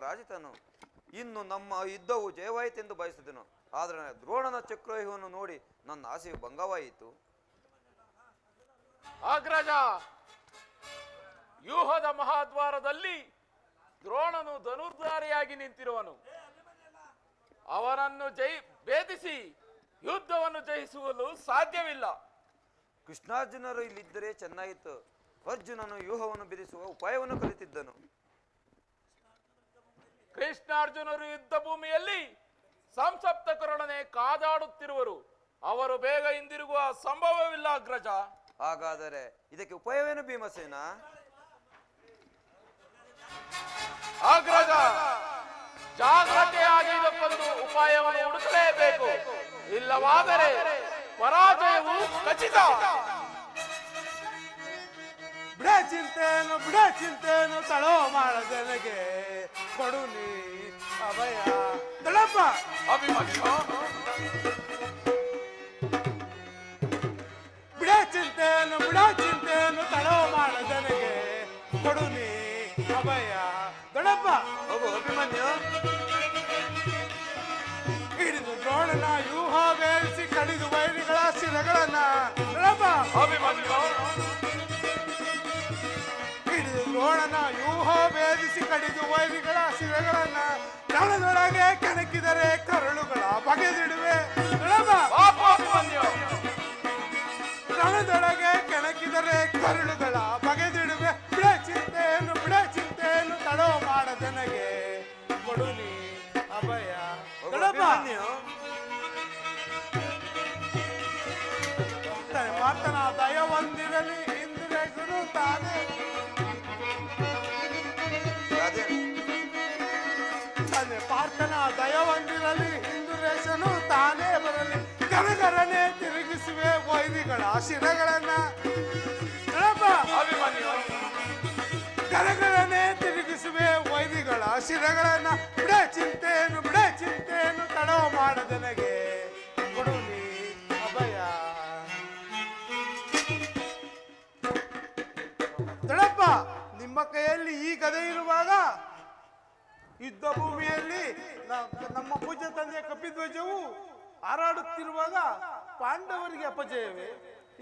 ರಾಜಿತನು. ಇನ್ನು ನಮ್ಮ ಯುದ್ಧವು ಜಯವಾಯಿತೆಂದು ಬಯಸಿದನು. ಆದರೆ ದ್ರೋಣನ ಚಕ್ರವ್ಯೂಹವನ್ನು ನೋಡಿ ನನ್ನ ಆಸೆಯು ಭಂಗವಾಯಿತು. ಅಗ್ರಜ, ವ್ಯೂಹದ ಮಹಾದ್ವಾರದಲ್ಲಿ ದ್ರೋಣನು ಧನುರ್ಧಾರಿಯಾಗಿ ನಿಂತಿರುವನು. ಅವನನ್ನು ಭೇದಿಸಿ ಯುದ್ಧವನ್ನು ಜಯಿಸುವುದು ಸಾಧ್ಯವಿಲ್ಲ. ಕೃಷ್ಣಾರ್ಜುನರು ಇಲ್ಲಿದ್ದರೆ ಚೆನ್ನಾಗಿತ್ತು. ಅರ್ಜುನನು ವ್ಯೂಹವನ್ನು ಬೆರೆಸುವ ಉಪಾಯವನ್ನು ಕಲಿತಿದ್ದನು. ಕೃಷ್ಣಾರ್ಜುನರು ಯುದ್ಧ ಭೂಮಿಯಲ್ಲಿ ಸಂಸಪ್ತಕರೊಡನೆ ಕಾದಾಡುತ್ತಿರುವರು. ಅವರು ಬೇಗ ಹಿಂದಿರುಗುವ ಸಂಭವವಿಲ್ಲ ಅಗ್ರಜ. ಹಾಗಾದರೆ ಇದಕ್ಕೆ ಉಪಾಯವೇನು ಭೀಮಸೇನ? ಅಗ್ರಜ, ಜಾಗ್ರತೆಯಾಗಿ ಇದಕ್ಕೊಂದು ಉಪಾಯವನ್ನು ಹುಡುಕಲೇಬೇಕು. ಇಲ್ಲವಾದರೆ ಪರಾಜಯವು ಖಚಿತ. ಬಿಡ ಚಿಂತೆಯನ್ನು ತಳೋ ಮಾಡದೆನಗೆ ಕೊಡು ನೀ ಅಭಯ. ದಳಪ್ಪ ಅಭಿಮನ್ಯು, ಬಿಡ ಚಿಂತೆಯನ್ನು ತಳೋ ಮಾಡದೆನಗೆ ಕೊಡು ನೀ ಅಭಯ. ದೊಡ್ಡಪ್ಪ ಅಭಿಮನ್ಯು, ಹಿಡಿದು ದ್ರೋಣನ ವ್ಯೂಹ ಬೇರಿಸಿ ಕಡಿದು ವೈರಿಗಳ ಶಿರಗಳನ್ನ. ದೊಡ್ಡಪ್ಪ ಅಭಿಮನ್ಯು, ಹಿಡಿದು ದ್ರೋಣನ ವ್ಯೂಹ ಭೇದಿಸಿ ಕಡಿದು ವೈರಿಗಳ ಶಿರಗಳನ್ನ ರಣದೊಳಗೆ ಕೆಣಕಿದರೆ ಕರುಳುಗಳ ಬಗೆದಿಡುವೆ. ಅಭಿಮನ್ಯು, ರಣದೊಳಗೆ ಕೆಣಕಿದರೆ ಕರುಳುಗಳ ಬಗೆದಿಡುವೆ. ಬಿಡ ಚಿಂತೆಯನ್ನು ತಡೋ ಮಾಡದೆನಗೆ ಕೊಡು ನೀ ಅಭಯ. ಮಾತನ ದಯ ಹೊಂದಿರಲಿ ಇಂದಿರೇಶನು ತಾನೇ. ಪಾರ್ಥನ ದಯ ಹೊಂದಿರಲಿ ಇಂದುರೇಶನು ತಾನೇ ಬರಲಿ. ಗರಗರನೆ ತಿರುಗಿಸುವೆ ವೈರಿಗಳ ಶಿರಗಳನ್ನ. ಅಭಿಮನ್ಯು, ಗರಗರನೆ ತಿರುಗಿಸುವೆ ವೈರಿಗಳ ಶಿರಗಳನ್ನ. ಬಿಡ ಚಿಂತೆಯನ್ನು ತಡವ ಮಾಡದೆನಗೆ ಕೊಡು ನೀ ಅಭಯ. ದೊಡ್ಡಪ್ಪ, ನಿಮ್ಮ ಕೈಯಲ್ಲಿ ಈ ಗದೆ ಇರುವಾಗ ಯುದ್ಧ ಭೂಮಿಯಲ್ಲಿ ನಮ್ಮ ಪೂಜ್ಯ ತಂದೆಯ ಕಪಿಧ್ವಜವು ಹಾರಾಡುತ್ತಿರುವಾಗ ಪಾಂಡವರಿಗೆ ಅಪಜಯವೇ?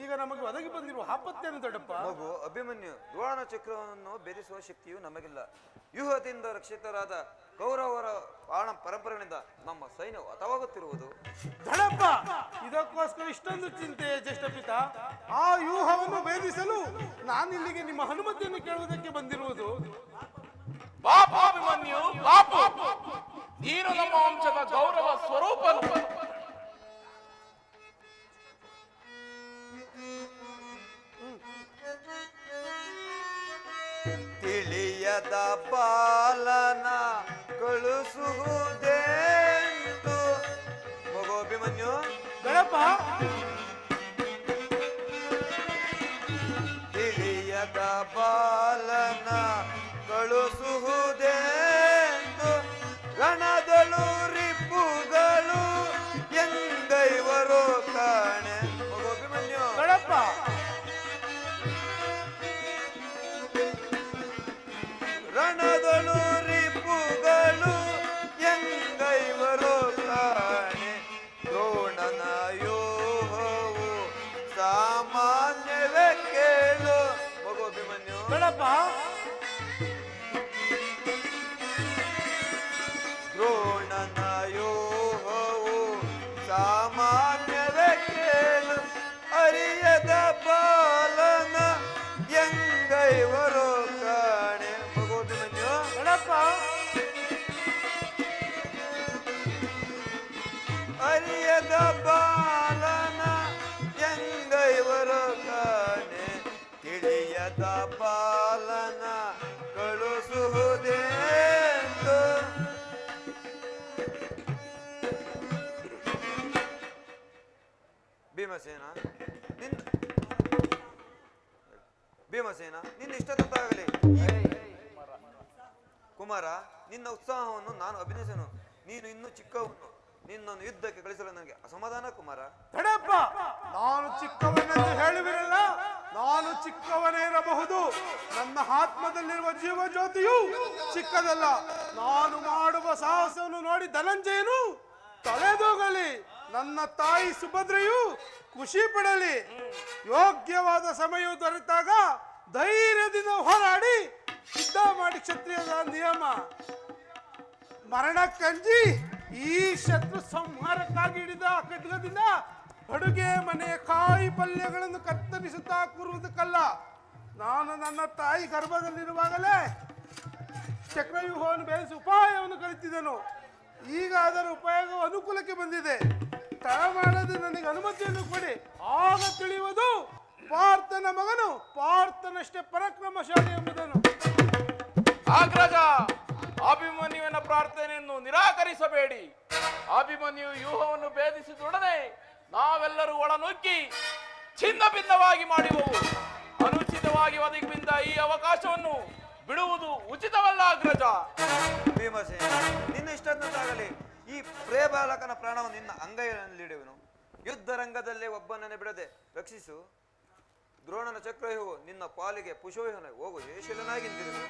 ಈಗ ನಮಗೆ ಒದಗಿ ಬಂದಿರುವ ಆಪತ್ತೇನು ದೊಡ್ಡಪ್ಪ? ಮಗು ಅಭಿಮನ್ಯು, ದ್ರೋಣ ಚಕ್ರವನ್ನು ಬೆರೆಸುವ ಶಕ್ತಿಯು ನಮಗಿಲ್ಲ. ವ್ಯೂಹದಿಂದ ರಕ್ಷಿತರಾದ ಕೌರವರ ಬಾಣ ಪರಂಪರೆಯಿಂದ ನಮ್ಮ ಸೈನ್ಯ ಹತವಾಗುತ್ತಿರುವುದು. ದೊಡ್ಡಪ್ಪ, ಇದಕ್ಕೋಸ್ಕರ ಇಷ್ಟೊಂದು ಚಿಂತೆ ಜ್ಯೇಷ್ಠ ಪಿತ. ಆ ವ್ಯೂಹವನ್ನು ಭೇದಿಸಲು ನಾನಿಲ್ಲಿಗೆ ನಿಮ್ಮ ಅನುಮತಿಯನ್ನು ಕೇಳುವುದಕ್ಕೆ ಬಂದಿರುವುದು. ಅಭಿಮನ್ಯು, ನೀನು ನಮ್ಮ ವಂಶದ ಗೌರವ ಸ್ವರೂಪನು. ತಿಳಿಯದ ಬಾಲನ ಕಳುಸುವುದೇಂತು. ಮಗು ಅಭಿಮನ್ಯು, ದೊಡ್ಡಪ್ಪ, ತಿಳಿಯದ ಬಾಲನ ಕಳುಸುವುದೇಂತು. ರಣದಳು ರಿಪುಗಳು ಎಂಗೈವರು ಕಾಣೆ. ಮಗು ಅಭಿಮನ್ಯು, ದೊಡ್ಡಪ್ಪ, ರಣದಳು ರಿಪುಗಳು ಎಂಗೈವರು ಕಾಣೆ. ದ್ರೋಣನ ವ್ಯೂಹವು ಸಾಮಾನ್ಯವೇ ಕೇಳು. ಮಗು ಅಭಿಮನ್ಯು, ದೊಡ್ಡಪ್ಪ, ದ್ರೋಣನ ವ್ಯೂಹವು ಸಾಮಾನ್ಯವೇ ಕೇಳು. ಅರಿಯದ ಬಾಲನ ಎಂಗೈವರು ಕಾಣೆ. ಮಗು ಅಭಿಮನ್ಯು, ದೊಡ್ಡಪ್ಪ, ಅರಿಯದ ಬಾಲನ ಎಂಗೈವರು ಕಾಣೆ. ತಿಳಿಯದ ಬಾಲನ ಕಳುಸುವುದೇಂದು. ಭೀಮಸೇನ ನಿನ್ನ ಇಷ್ಟದಂತಾಗಲಿ. ಕುಮಾರ, ನಿನ್ನ ಉತ್ಸಾಹವನ್ನು ನಾನು ಅಭಿನಯಿಸನು. ನೀನು ಇನ್ನೂ ಚಿಕ್ಕವನು. ನಿನ್ನನ್ನು ಯುದ್ಧಕ್ಕೆ ಕಳಿಸಲು ನನಗೆ ಅಸಮಾಧಾನ ಕುಮಾರ. ದೊಡ್ಡಪ್ಪ, ನಾನು ಚಿಕ್ಕವನೆಂದು ಹೇಳುವಿರಲ್ಲ, ನಾನು ಚಿಕ್ಕವನೇ ಇರಬಹುದು. ನನ್ನ ಆತ್ಮದಲ್ಲಿರುವ ಜೀವ ಜ್ಯೋತಿಯು ಚಿಕ್ಕದಲ್ಲ. ನಾನು ಮಾಡಿ ಧನಂಜಯನು ತೊಳೆದೋಗಲಿ, ನನ್ನ ತಾಯಿ ಸುಭದ್ರೆಯು ಖುಷಿ ಪಡಲಿ. ಯೋಗ್ಯವಾದ ಸಮಯವು ದೊರೆತಾಗ ಧೈರ್ಯದಿಂದ ಹೋರಾಡಿ ಯುದ್ಧ ಮಾಡಿ ಕ್ಷತ್ರಿಯದ ನಿಯಮ. ಮರಣಕ್ಕಂಜಿ ಈ ಶತ್ರು ಸಂಹಾರಕ್ಕಾಗಿ ಹಿಡಿದ ಖಡ್ಗದಿಂದ ಅಡುಗೆ ಮನೆಯ ಕಾಯಿ ಪಲ್ಯಗಳನ್ನು ಕತ್ತರಿಸುತ್ತಾ ಕೂರುವುದಕ್ಕಲ್ಲ. ನಾನು ನನ್ನ ತಾಯಿ ಗರ್ಭದಲ್ಲಿರುವಾಗಲೇ ಚಕ್ರವ್ಯೂಹವನ್ನು ಬೇಯಿಸಿ ಉಪಾಯವನ್ನು ಕಲಿತಿದ್ದನು. ಈಗ ಅದರ ಉಪಯೋಗ ಅನುಕೂಲಕ್ಕೆ ಬಂದಿದೆ. ತಡ ಮಾಡದೆ ನನಗೆ ಅನುಮತಿಯನ್ನು ಕೊಡಿ, ಆಗ ತಿಳಿಯುವುದು ಪಾರ್ಥನ ಮಗನು ಪಾರ್ಥನಷ್ಟೇ ಪರಾಕ್ರಮಶಾಲಿ ಎಂಬುದನ್ನು. ಅಗ್ರಜ, ಅಭಿಮನ್ಯುವಿನ ಪ್ರಾರ್ಥನೆಯನ್ನು ನಿರಾಕರಿಸಬೇಡಿ. ಅಭಿಮನ್ಯು ವ್ಯೂಹವನ್ನು ಭೇದಿಸಿದೊಡನೆ ನಾವೆಲ್ಲರೂ ಒಳನುಗ್ಗಿ ಛಿನ್ನ ಭಿನ್ನವಾಗಿ ಮಾಡುವವು. ಅನುಚಿತವಾಗಿ ಒದಗಿ ಬಿದ್ದ ಈ ಅವಕಾಶವನ್ನು ಬಿಡುವುದು ಉಚಿತವಲ್ಲ ಅಗ್ರಜ. ಭೀಮಸೇನ, ನಿನ್ನ ಇಷ್ಟದಂತಾಗಲಿ. ಈ ಪ್ರೇಬಾಲಕನ ಪ್ರಾಣವನ್ನು ನಿನ್ನ ಅಂಗೈಯಲ್ಲಿಡುವೆನು. ಯುದ್ಧ ರಂಗದಲ್ಲೇ ಒಬ್ಬನನ್ನೇ ಬಿಡದೆ ರಕ್ಷಿಸು. ದ್ರೋಣನ ಚಕ್ರವ್ಯೂಹವು ನಿನ್ನ ಪಾಲಿಗೆ ಪುಷ್ಪವ್ಯೂಹನ ಹೋಗು ಜಯಶೀಲನಾಗಿದ್ದಿರು.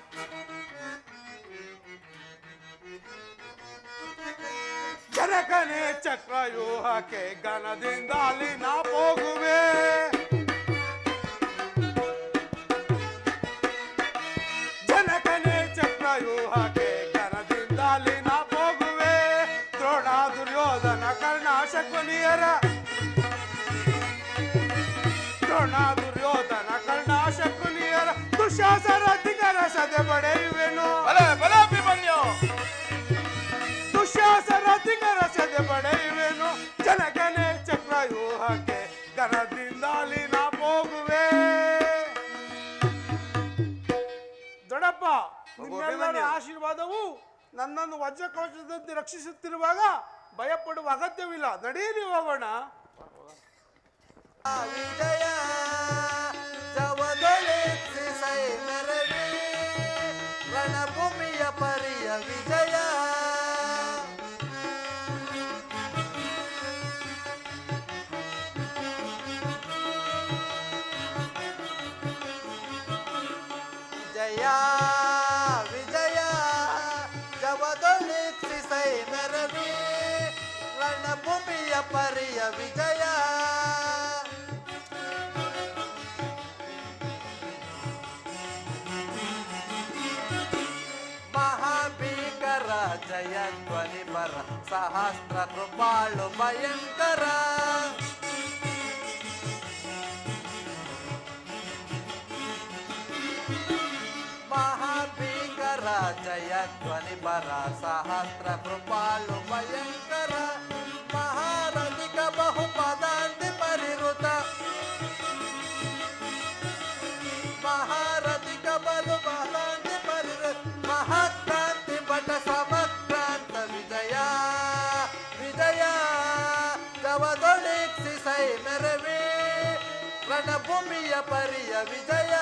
ಜನಕನೇ ಚಕ್ರವ್ಯೂಹಕ್ಕೆ ಘನದಿಂದ ಅಲ್ಲಿ ನಾ ಹೋಗುವೆ. ಜನಕನೇ ಚಕ್ರವ್ಯೂಹಕ್ಕೆ ಘನದಿಂದ ಅಲ್ಲಿ ನಾ ಹೋಗುವೆ. ದ್ರೋಣ ದುರ್ಯೋಧನ ಕರ್ಣ ಶಕುನಿಯರ ದುರ್ಯೋಧನ ಕರ್ಣ ಶಕುನಿಯರ ದುಶಾಸನ ಅಧಿಕಾರ ಸದೆ ಪಡೆಯುವೆನು. ಅಭಿಮನ್ಯು ದುಶಾಸನ ಅಧಿಕಾರ ಸದೆ ಪಡೆಯುವೆನು. ಜನಕನೇ ಚಕ್ರವ್ಯೂಹಕ್ಕೆ ಘನದಿಂದ ಅಲ್ಲಿ ನಾ ಹೋಗುವೆ. ದೊಡ್ಡಪ್ಪ, ನಿಮ್ಮೆಲ್ಲರ ಆಶೀರ್ವಾದವು ನನ್ನನ್ನು ವಜ್ರಕವಚದಂತೆ ರಕ್ಷಿಸುತ್ತಿರುವಾಗ ಭಯಪಡುವ ಅಗತ್ಯವಿಲ್ಲ. ನಡೆಯಲಿ ಹೋಗೋಣ. ವಿಜಯ ಜವದೊಳಿಸಿ ಸೈ ಮೆರವಿ ರಣಭೂಮಿಯ ಪರಿಯ ವಿಜಯ. ಜಯ ವಿಜಯ ಜವದೊಳಿಸಿ ಸೈ ಮೆರವಿ ರಣಭೂಮಿಯ ಪರಿಯ ವಿಜಯ. ಮಹಾಭೀಕರ ಜಯ ಧ್ವನಿ ಬರ ಸಹಸ್ರ ಕೃಪಾಳು ಭಯಂಕರ. ಮಹಾಭೀಕರ ಜಯ ಧ್ವನಿ ಬರ ಸಹಸ್ರ ಕೃಪಾಳು ಭಯಂಕರ. ಮಹಾರಥಿಕ ಬಹುಪದಾಂತಿ ಪರಿವೃತ ಮಹಾರಥಿಕ ಬಲು ಪದಾಂತಿ ಪರಿವೃತ ಮಹಾಕ್ರಾಂತಿ ಬಟ ಸಮಕ್ರಾಂತ ವಿಜಯ ವಿಜಯ ಜವದೊಳಿಸಿ ಸೈ ಮೆರವಿ ರಣಭೂಮಿಯ ಪರಿಯ ವಿಜಯ.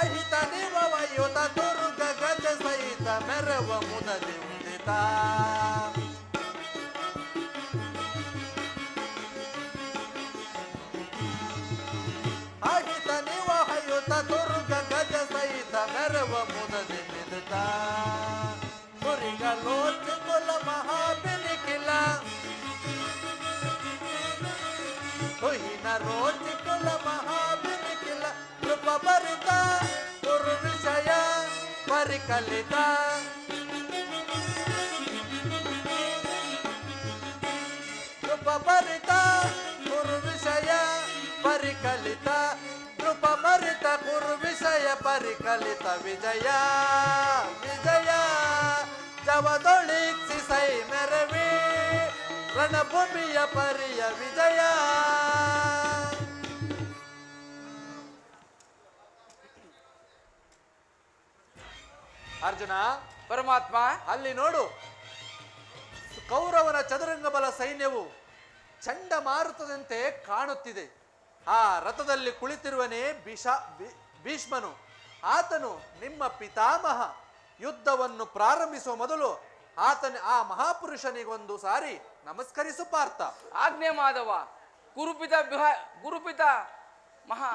ಅಹಿತ ನಿವಯುತ ದುರ್ಗ ಗಜ ಸಹಿತ ಮೆರವ ಮುದದಿ ಉದಿತ. ಅಹಿತ ನಿವಯುತ ದುರ್ಗ ಗಜ ಸಹಿತ ಮೆರವ ಮುದದಿ ಮಿದುತ. ಕುರಿಗಲೋಚಿ ಕುಲ ಮಹಾಬಿಲಿಕಿಲ ಹುಯಿನ ರೋಚಿ ಕುಲ ಮಹಾಬಿಲಿಕಿಲ. ಕೃಪ ಭರಿತ ಕುರು ವಿಷಯ ಪರಿಕಲಿತ. ಕೃಪ ಭರಿತ ಕುರು ವಿಷಯ ಪರಿಕಲಿತ. ಕೃಪ ಭರಿತ ಕುರು ವಿಷಯ ಪರಿಕಲಿತ ವಿಜಯ ವಿಜಯ ಜವದೊಳಿಸಿ ಸೈ ಮೆರವಿ ರಣಭೂಮಿಯ ಪರಿಯ ವಿಜಯ. ಅರ್ಜುನ, ಪರಮಾತ್ಮ, ಅಲ್ಲಿ ನೋಡು, ಕೌರವನ ಚದುರಂಗ ಬಲ ಸೈನ್ಯವು ಚಂಡಮಾರುತದಂತೆ ಕಾಣುತ್ತಿದೆ. ಆ ರಥದಲ್ಲಿ ಕುಳಿತಿರುವನೇ ಭೀಷ್ಮನು. ಆತನು ನಿಮ್ಮ ಪಿತಾಮಹ. ಯುದ್ಧವನ್ನು ಪ್ರಾರಂಭಿಸುವ ಮೊದಲು ಆ ಮಹಾಪುರುಷನಿಗೊಂದು ಸಾರಿ ನಮಸ್ಕರಿಸು ಪಾರ್ಥ. ಆಜ್ಞೆ ಮಾಧವ. ಗುರುಪಿತ ಮಹಾ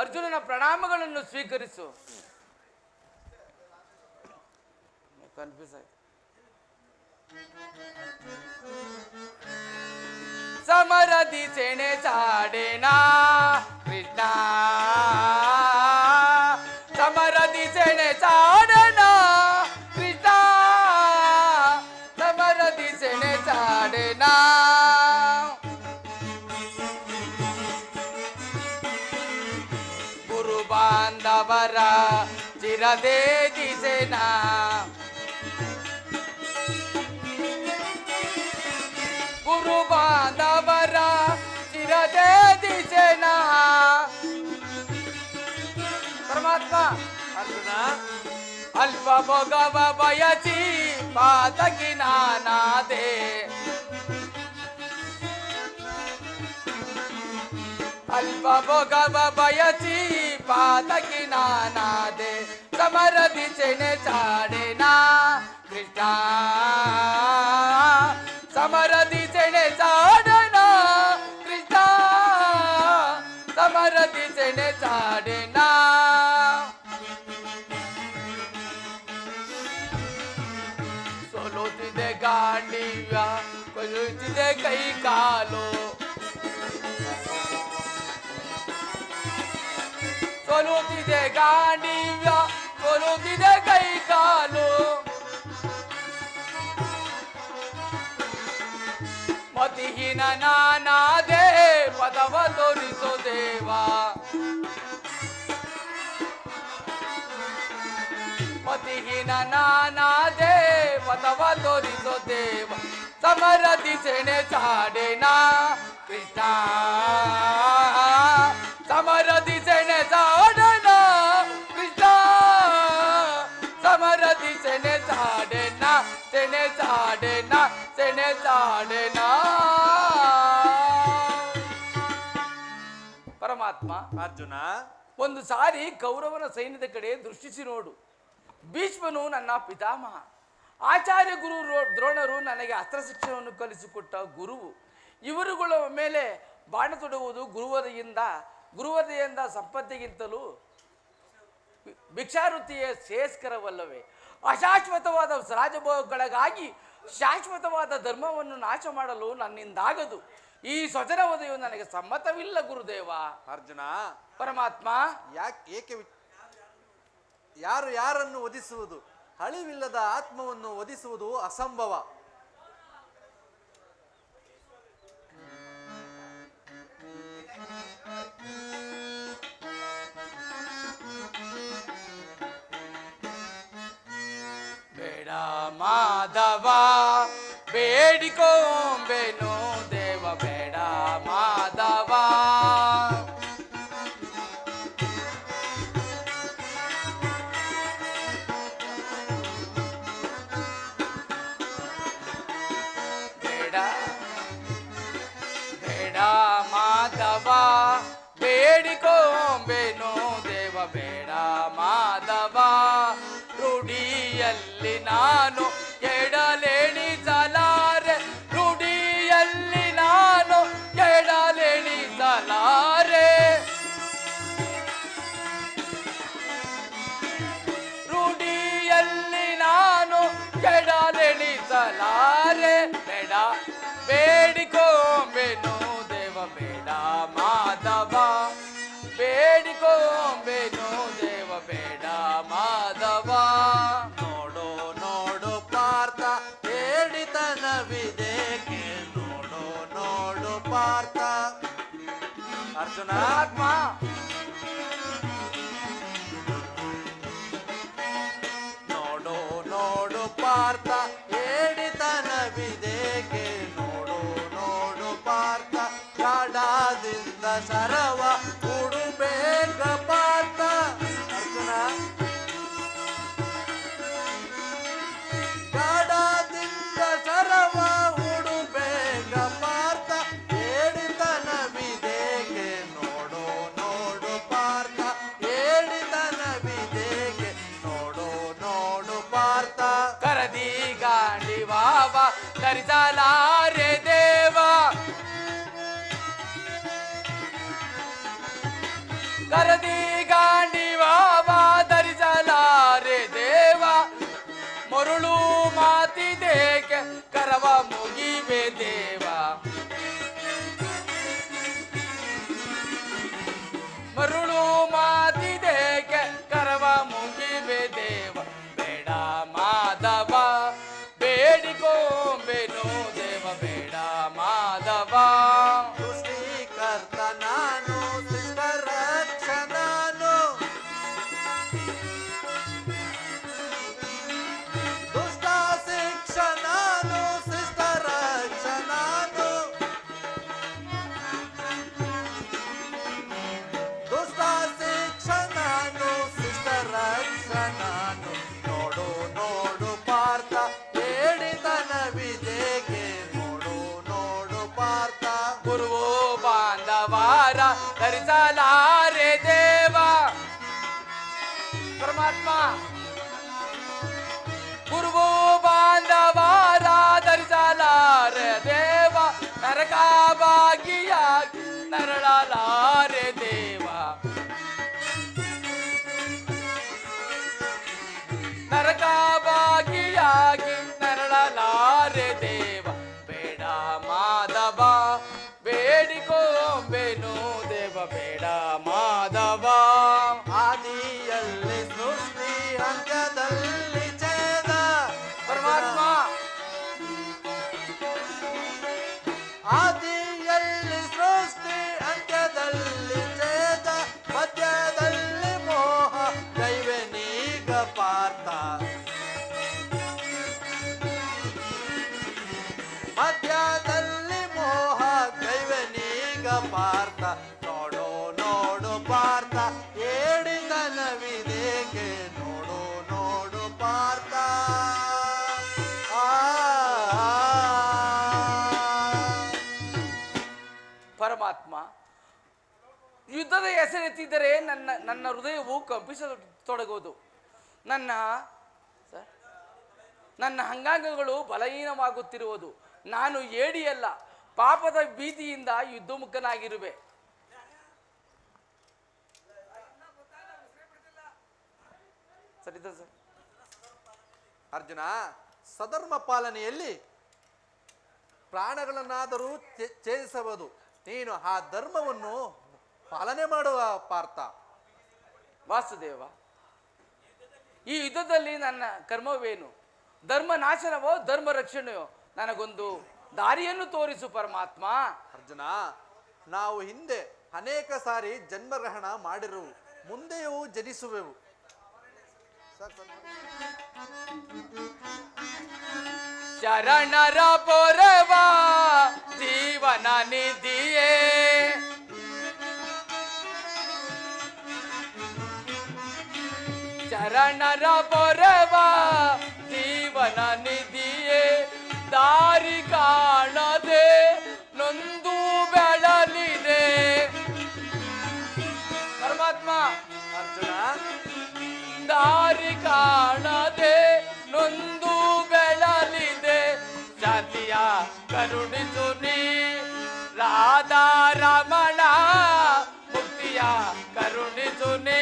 ಅರ್ಜುನನ ಪ್ರಣಾಮಗಳನ್ನು ಸ್ವೀಕರಿಸು. ಕನ್ಫ್ಯೂಸ್ ಆಯ್ತು. ಸಮರದಿ ಸೆಣೆ ಸಾಡೆನಾ ಕೃಷ್ಣ, ಸಮರದಿ ಸೆಣೆ ಸಾಡೆನಾ ಕೃಷ್ಣ, ಸಮರದಿ ಸೆಣೆ ಸಾಡೆನಾ. ಗುರು ಬಾಂಧವರ ಚಿರದೇ ದಿಸೆನಾ, ಗುರು ಬಾಂಧವರ ಚಿರದೇ ದಿಸೆನಾ. ಪರಮಾತ್ಮ ಅರ್ಜುನ ಅಲ್ಪ ಭೋಗವ ಬಯಸಿ ಪಾತಕಿ ನಾನಾದೆ, ಅಲ್ಪ ಭೋಗವ ಬಯಸಿ ಪಾತಕಿ ನಾನಾದೆ. ಸಮರದಿ ಸೆಣೆ ಸಾಡೆನಾ ಕೃಷ್ಣ, ಸಮರದಿ ಸೆಣೆ ಸಾಡೆನಾ ಕೃಷ್ಣ, ಸಮರದಿ ಸೆಣೆ ಸಾಡೆನಾ. ಸೋಲುತ್ತಿದೆ ಗಾಂಡೀವ್ಯ, ಕೊಲ್ಲುತ್ತಿದೆ ಕೈ ಕಾಲು, ಸೋಲುತ್ತಿದೆ ಗಾಂಡೀವ್ಯ, ಕೊಲ್ಲುತ್ತಿದೆ ಕೈ ಕಾಲು. ಮತಿಹೀನ ನಾನಾದೆ ಪದವ ತೋರಿಸೋ ದೇವ, ಮತಿಹೀನ ನಾನಾದೆ ಪದವ ತೋರಿಸೋ ದೇವ. ಸಮರದಿ ಸೆಣೆ ಸಾಡೆನಾ ಕೃಷ್ಣ, ಸಮರದಿ ಸೆಣೆ ಸಾಡೆನಾ ಕೃಷ್ಣ, ಸಮರದಿ ಸೆಣೆ ಸಾಡೆನಾ, ಸೆಣೆ ಸಾಡೆನಾ, ಸೆಣೆ ಸಾಡೆನಾ. ಪರಮಾತ್ಮ ಅರ್ಜುನ ಒಂದು ಸಾರಿ ಕೌರವನ ಸೈನ್ಯದ ಕಡೆ ದೃಷ್ಟಿಸಿ ನೋಡು. ಭೀಷ್ಮನು ನನ್ನ ಪಿತಾಮಹ, ಆಚಾರ್ಯ ಗುರು ದ್ರೋಣರು ನನಗೆ ಅಸ್ತ್ರ ಶಿಕ್ಷಣವನ್ನು ಕಲಿಸಿಕೊಟ್ಟ ಗುರುವು. ಇವರುಗಳ ಮೇಲೆ ಬಾಣ ತೊಡುವುದು ಗುರುವದೆಯಿಂದ ಸಂಪತ್ತಿಗಿಂತಲೂ ಭಿಕ್ಷಾವೃತ್ತಿಯೇ ಶ್ರೇಯಸ್ಕರವಲ್ಲವೇ? ಅಶಾಶ್ವತವಾದ ರಾಜಭೋಗಗಳಿಗಾಗಿ ಶಾಶ್ವತವಾದ ಧರ್ಮವನ್ನು ನಾಶ ಮಾಡಲು ನನ್ನಿಂದಾಗದು. ಈ ಸ್ವಜನ ವಧೆಯು ನನಗೆ ಸಮ್ಮತವಿಲ್ಲ ಗುರುದೇವ. ಅರ್ಜುನ ಪರಮಾತ್ಮ ಏಕೆ ಯಾರು ಯಾರನ್ನು ವಧಿಸುವುದು? ಅಳಿವಿಲ್ಲದ ಆತ್ಮವನ್ನು ವಧಿಸುವುದು ಅಸಂಭವ. ಬೇಡ ಮಾಧವ ಬೇಡಿಕೊಂಬೆನು ದೇವ, ಬೇಡ ಮಾಧವ. ಬೇಡ ಬೇಡ ಮಾಧವ ಬೇಡಿಕೊಂಬೆನು ದೇವ, ಬೇಡ ಮಾಧವ. ರೂಢಿಯಲ್ಲಿ ನಾನು ಎಡಲೆಣಿಸಲಾರೆ, ರೂಢಿಯಲ್ಲಿ ನಾನು ಎಡಲೆಣಿಸಲಾರೆ, ರೂಢಿಯಲ್ಲಿ ನಾನು ಎಡಲೆಣಿಸಲಾರೆ. ಬೇಡ ಬೇಡಿಕೊಂಬೆನು ದೇವ, ಬೇಡ ಮಾಧವ ಬೇಡಿಕೊಂಬೆನು ದೇವ, ಬೇಡ ಮಾಧವ. ನೋಡು ನೋಡು ಪಾರ್ಥ ಹೇಳಿತನವಿದೇಕೆ, ನೋಡು ನೋಡು ಪಾರ್ಥ. ಅರ್ಜುನ ಪರಮಾತ್ಮ ನೋಡು ನೋಡು ಪಾರ್ಥ ಹೇಳಿತನವಿದೇಕೆ, ನೋಡು ನೋಡು ಪಾರ್ಥ. ಗಾಢದಿಂದ ಸರವ ಉಡುಬೇಕ ಪಾರ್ಥ. ಅರ್ಜುನ ಗಾಢದಿಂದ ಸರವ ಉಡುಬೇಕ ಪಾರ್ಥ, ಹೇಳಿತನವಿದೇಕೆ, ನೋಡು ನೋಡು ಕರದಿ ಗಾಂಡಿವಾವ ಧರಿಸಲಾರೆ ದೇವ ಮರುಳು ಮಾತಿದೇಕೆ ಕರವ ಮುಗಿವೆ ದೇವ ಮರುಳು ಮಾತಿದೇಕೆ ಕರವ ಮುಗಿವೆ ದೇವ ಬೇಡ ಮಾಧವ ಬೇಡಿಕೊಂಬೆನು ದೇವ ಬೇಡ ಮಾಧವ ಸೃಷ್ಟಿಕರ್ತ ನಾನು ಶಿಷ್ಟರಕ್ಷ ನಾನು ದುಷ್ಟ ಶಿಕ್ಷ ನಾನು ಶಿಷ್ಟರಕ್ಷ ನಾನು ದುಷ್ಟ ಶಿಕ್ಷ ನಾನು ಶಿಷ್ಟರಕ್ಷ ನಾನು ನೋಡು ನೋಡು ಪಾರ್ಥ ಹೇಳಿತನವಿದೇಕೆ ನೋಡು ನೋಡು ಪಾರ್ಥ ಗುರುವು ಬಾಂಧವಾರ ಧರಿಸಲಾರೆ ದೇವ ಪರಮಾತ್ಮ ಗುರುವು ಬಾಂಧವಾರ ಧರಿಸಲಾರೆ ದೇವ ನರಕ ಭಾಗಿಯಾಗಿ ನರಳಲಾರೆ ದೇವ ನರಕ ಭಾಗಿಯಾಗಿ ನರಳಲಾರೆ ದೇವ ಬೇಡ ಮಾಧವ ಬೇಡಿಕೊಂಬೆನು ದೇವ ಬೇಡ ಮಾಧವ ಆದಿಯಲ್ಲಿ ಸೃಷ್ಟಿ ಅಂತ್ಯದಲ್ಲಿ ಛೇದ ಪರಮಾತ್ಮ ಆದಿಯಲ್ಲಿ ಸೃಷ್ಟಿ ಅಂತ್ಯದಲ್ಲಿ ಛೇದ ಮಧ್ಯದಲ್ಲಿ ಮೋಹ ದೈವನೀಗ ಪಾರ್ಥ ಮಧ್ಯದಲ್ಲಿ ಮೋಹ ದೈವನೀಗ ಪಾರ್ಥ ನೋಡು ನೋಡು ಪಾರ್ಥ ಹೇಳಿತನವಿದೇಕೆ ನೋಡು ನೋಡು ಪಾರ್ಥ ಪರಮಾತ್ಮ ಯುದ್ಧದ ಹೆಸರೆತ್ತಿದ್ದರೆ ನನ್ನ ಹೃದಯವು ಕಂಪಿಸತೊಡಗುವುದು ನನ್ನ ಅಂಗಾಂಗಗಳು ಬಲಹೀನವಾಗುತ್ತಿರುವುದು ನಾನು ಏಡಿಯಲ್ಲ ಪಾಪದ ಭೀತಿಯಿಂದ ಯುದ್ಧಮುಖನಾಗಿರುವೆ ಸರಿದ ಸರ್ ಅರ್ಜುನ ಸಧರ್ಮ ಪಾಲನೆಯಲ್ಲಿ ಪ್ರಾಣಗಳನ್ನಾದರೂ ಛೇದಿಸಬಹುದು ನೀನು ಆ ಧರ್ಮವನ್ನು ಪಾಲನೆ ಮಾಡುವ ಪಾರ್ಥ ವಾಸುದೇವ ಈ ಯುದ್ಧದಲ್ಲಿ ನನ್ನ ಕರ್ಮವೇನು ಧರ್ಮ ನಾಶನವೋ ಧರ್ಮ ರಕ್ಷಣೆಯೋ ನನಗೊಂದು ದಾರಿಯನ್ನು ತೋರಿಸು ಪರಮಾತ್ಮ ಅರ್ಜುನ ನಾವು ಹಿಂದೆ ಅನೇಕ ಸಾರಿ ಜನ್ಮಗ್ರಹಣ ಮಾಡಿರುವು ಮುಂದೆಯೂ ಜನಿಸುವೆವು ಶರಣರ ಪೊರವ ಜೀವನ ನಿಧಿಯೇ ಶರಣರ ಪೊರವ ಜೀವನ ನಿಧಿಯೇ ದಾರಿ ಕಾಣದೆ ನೊಂದು ಬೆಳಲಿದೆ ಪರಮಾತ್ಮ ಅರ್ಜುನ ದಾರಿ ಕಾಣದೆ ನೊಂದು ಬೆಳಲಿದೆ ಶಾಂತಿಯ ಕರುಣಿಸು ನೀ ರಾಧಾ ರಮಣ ಮುಕ್ತಿಯ ಕರುಣಿಸು ನೀ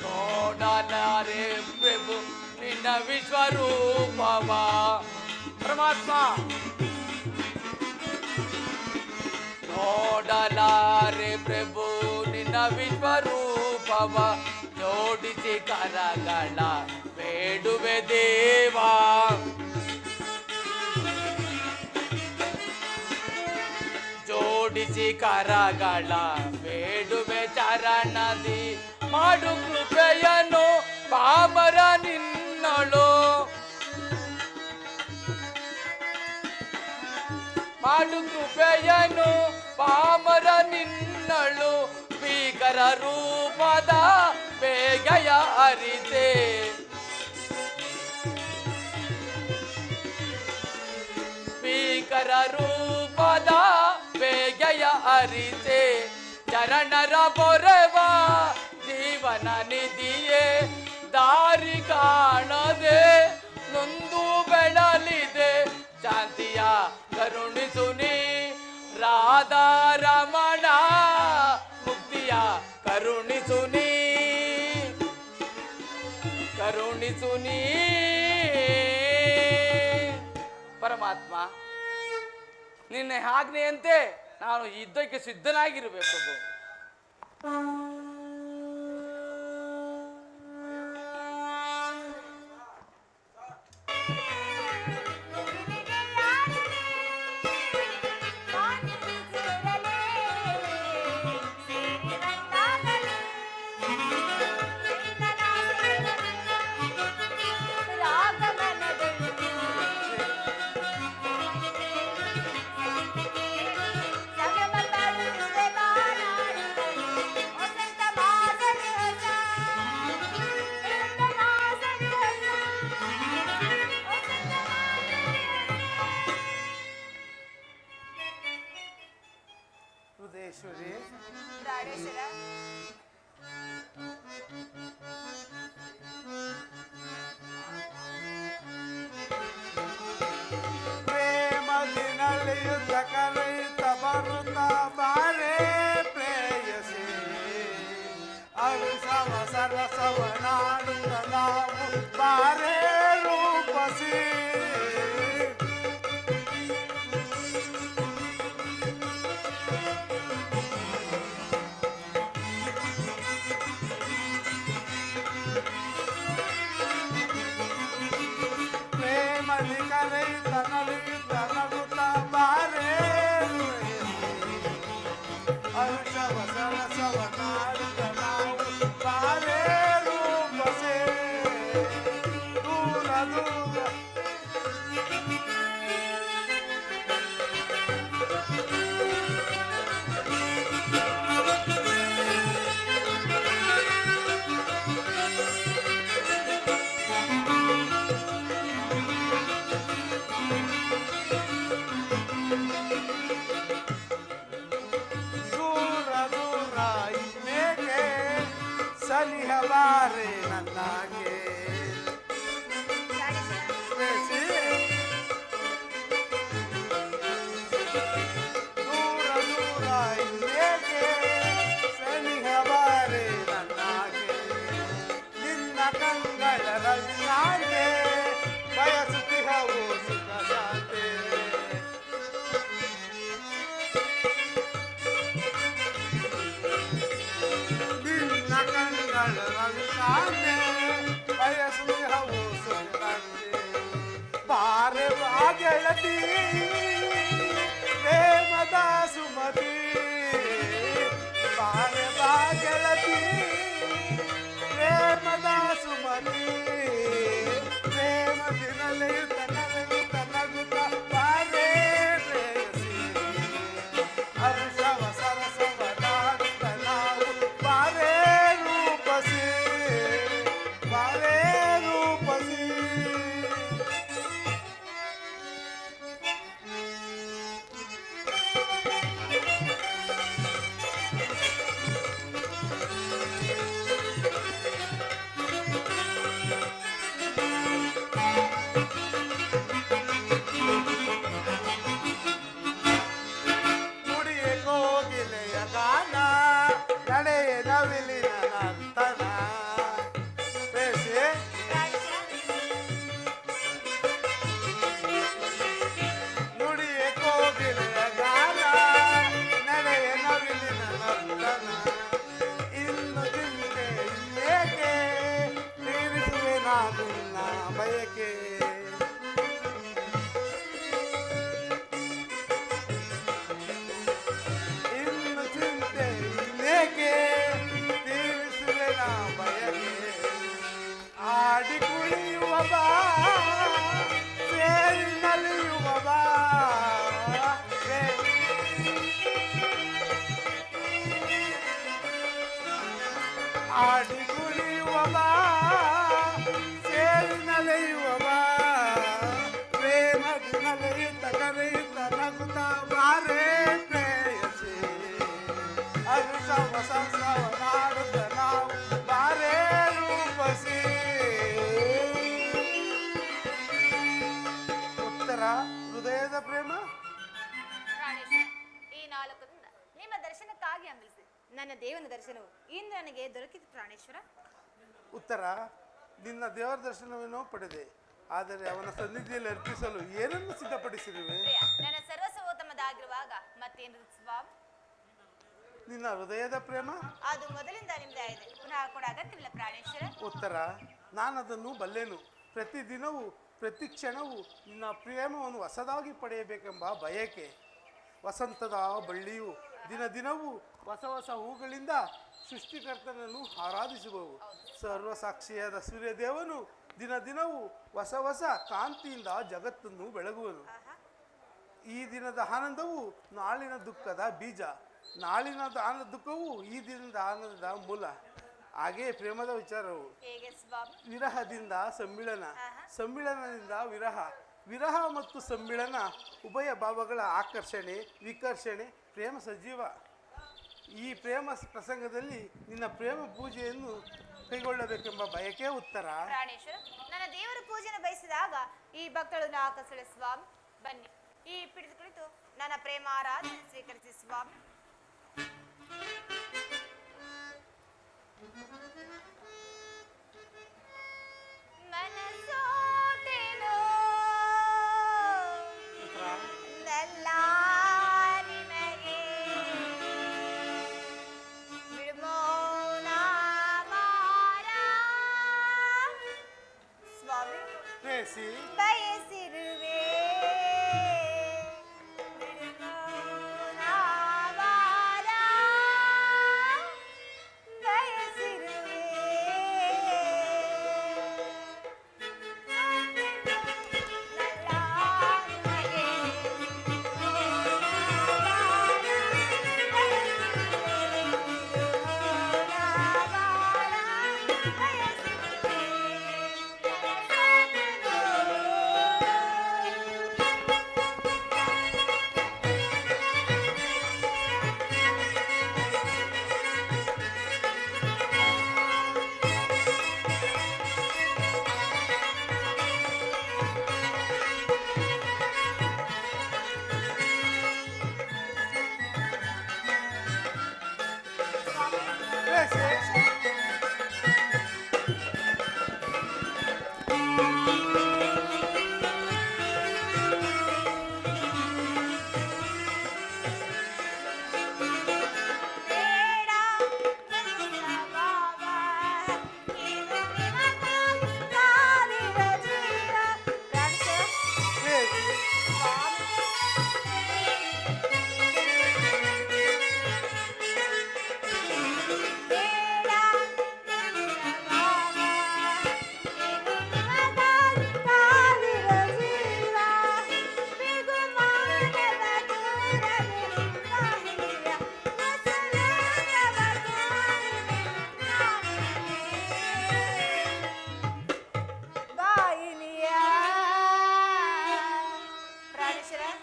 ನೋಡಲಾರೆ ಪ್ರಭು ನಿನ್ನ ವಿಶ್ವರೂಪವ ಪರಮಾತ್ಮ ನೋಡಲಾರೆ ಪ್ರಭು ನಿನ್ನ ವಿಶ್ವರೂಪವ ಜೋಡಿಸಿ ಕರಗಳ ಬೇಡುವೆ ದೇವಾ ಜೋಡಿಸಿ ಕರಗಳ ಬೇಡುವೆ ಚರಣದಿ ಮಾಡು ಕೃಪೆಯನ್ನು ಪಾಮರ ನಿನ್ನಳು ಮಾಡು ಕೃಪೆಯನ್ನು ಪಾಮರ ನಿನ್ನಳು ಭೀಕರ ರೂಪದ ಬೇಗಯ ಅರಿತೆ ಭೀಕರ ರೂಪದ ಬೇಗಯ ಅರಿತೆ ಚರಣರ ಪೊರವ ಜೀವನ ನಿಧಿಯೇ ದಾರಿ ಕಾಣದೆ ನೊಂದು ಬೆಳಲಿದೆ ಶಾಂತಿಯ ಕರುಣಿಸುನಿ ರಾಧಾ ರಮಣ ಮುಕ್ತಿಯ ಕರುಣಿಸುನಿ ಕರುಣಿಸುನಿ ಪರಮಾತ್ಮ, ನಿನ್ನ ಆಜ್ಞೆಯಂತೆ ನಾನು ಯುದ್ಧಕ್ಕೆ ಸಿದ್ಧನಾಗಿರಬೇಕು. ಹೃದಯೇಶ್ವರಿ, ಪ್ರಾಣೇಶ್ವರ, ಪ್ರೇಮದಿನಲ್ಲಿ ಯುದ್ಧ ಕರೆಯುತ್ತ ಬರುತ್ತ ಬಾರೆ ಪ್ರೇಯಸಿ, ಅರುಷವ ಸರಸವನಾಡುತ್ತ ನಾವು ಬಾರೆ ರೂಪಸಿ. ಪ್ರೇಮದಿ ಕರೆಯುತ್ತ ನಲಿಯುತ್ತ ನಗುತ್ತ ಬಾರೆ ಅರುಷವ ಸರಸವನಾಡುತ್ತ ನಾವು ಬಾರೆ ರೂಪಸೆ. ದೂರ ದೂರ ದೂರ ದೂರ ಇನ್ನೇಕೆ ಸನಿಹಬಾರೆ ನನ್ನಾಗೆ ಬೇಸಿ. ದೂರ ದೂರ ಇನ್ನೇಕೆ ಸನಿಹಬಾರೆ ನನ್ನಾಗೆ, ನಿನ್ನ ಕಂಗಳರಲ್ಲಿ ನಾನೇ ಬಯಸುತ್ತಿಹವು ಸುಖ ಶಾಂತಿ. ನಿನ್ನ ಕಂಗಳರಲ್ಲಿ ನಾನೇ ಬಯಸುತ್ತಿಹವು ಸುಖ ಶಾಂತಿ. ಬಾರೆ ಬಾ ಗೆಳತಿ ಪ್ರೇಮದ ಸುಮತಿ, ಬಾರೆ ಬಾ ಗೆಳತಿ ಪ್ರೇಮದ ಸುಮತಿ. ಪ್ರೇಮದಿನಲ್ಲಿ ನಗುತ್ತ ನಗುತ್ತ ಬಾರೆ ಪ್ರೇಯಸಿ, ಹರ್ಷವ ಸರಸವ ನಾಡುತ್ತ ನಾವು ಬಾರೆ ರೂಪಸಿ ಬಾರೆ ರೂಪಸಿ. ನನ್ನ ದೇವನ ದರ್ಶನವು ಇಂದು ನನಗೆ ದೊರಕಿತು ಪ್ರಾಣೇಶ್ವರ. ಉತ್ತರ, ನಿನ್ನ ದೇವರ ದರ್ಶನವೇನೋ ಪಡೆದೆ, ಆದರೆ ಅವನ ಸನ್ನಿಧಿಯಲ್ಲಿ ಅರ್ಪಿಸಲು ಏನನ್ನು ಸಿದ್ಧಪಡಿಸಿರುವೆ? ಪ್ರಿಯ, ನನ್ನ ಸರ್ವಸರ್ವೋತ್ತಮದಾಗಿರುವಾಗ ಮತ್ತೇನು ಸ್ವಾಮಿ? ನಿನ್ನ ಹೃದಯದ ಪ್ರೇಮ ಅದು ಮೊದಲಿಂದ ನಿಮ್ದೇ ಇದೆ, ಪುನಃ ಕೂಡ ಅಗತ್ಯವಿಲ್ಲ ಪ್ರಾಣೇಶ್ವರ. ಉತ್ತರ, ನಾನದನ್ನು ಬಲ್ಲೆನು. ಪ್ರತಿದಿನವೂ ಪ್ರತಿ ಕ್ಷಣವೂ ನಿನ್ನ ಪ್ರೇಮವನ್ನು ಹೊಸದಾಗಿ ಪಡೆಯಬೇಕೆಂಬ ಬಯಕೆ. ವಸಂತದ ಬಳ್ಳಿಯು ದಿನ ದಿನವೂ ಹೊಸ ಹೊಸ ಹೂಗಳಿಂದ ಸೃಷ್ಟಿಕರ್ತನನ್ನು ಆರಾಧಿಸುವವು. ಸರ್ವಸಾಕ್ಷಿಯಾದ ಸೂರ್ಯದೇವನು ದಿನ ದಿನವೂ ಹೊಸ ಹೊಸ ಕಾಂತಿಯಿಂದ ಜಗತ್ತನ್ನು ಬೆಳಗುವನು. ಈ ದಿನದ ಆನಂದವು ನಾಳಿನ ದುಃಖದ ಬೀಜ, ನಾಳಿನ ದುಃಖವು ಈ ದಿನದ ಆನಂದದ ಮೂಲ. ಹಾಗೆ ಪ್ರೇಮದ ವಿಚಾರವು ಹೇಗೆ ಸ್ವಾಮಿ? ವಿರಹದಿಂದ ಸಮ್ಮಿಳನ, ಸಮ್ಮಿಳನದಿಂದ ವಿರಹ, ವಿರಹ ಮತ್ತು ಸಮ್ಮಿಳನ ಉಭಯ ಭಾವಗಳ ಆಕರ್ಷಣೆ ವಿಕರ್ಷಣೆ ಪ್ರೇಮ ಸಜೀವ. ಈ ಪ್ರೇಮ ಪ್ರಸಂಗದಲ್ಲಿ ನಿನ್ನ ಪ್ರೇಮ ಪೂಜೆಯನ್ನು ಕೈಗೊಳ್ಳಬೇಕೆಂಬ ಬಯಕೆ ಉತ್ತರ. ಪ್ರಾಣೇಶ್ವರ, ನನ್ನ ದೇವರ ಪೂಜೆಯನ್ನು ಬಯಸಿದಾಗ ಈ ಭಕ್ತಳನ್ನು ಆಕರ್ಷಿಸಲು ಸ್ವಾಮಿ. ಬನ್ನಿ, ಈ ಪೀಠದ ಕುಳಿತು ನನ್ನ ಪ್ರೇಮ ಆರಾಧನೆ ಸ್ವೀಕರಿಸಿ ಸ್ವಾಮಿ. ಮನಸೋತೆನೋ ನಲ್ಲ ನಿಮಗೆ ಬಿಡುಮೋನ ಮಾರ ಸ್ವಾಮಿ ಪ್ರೇಸಿ ಬಯಸಿರುವೆ ಬಿಡುಮೋನ ಮಾರ ಬಯಸಿರುವೆ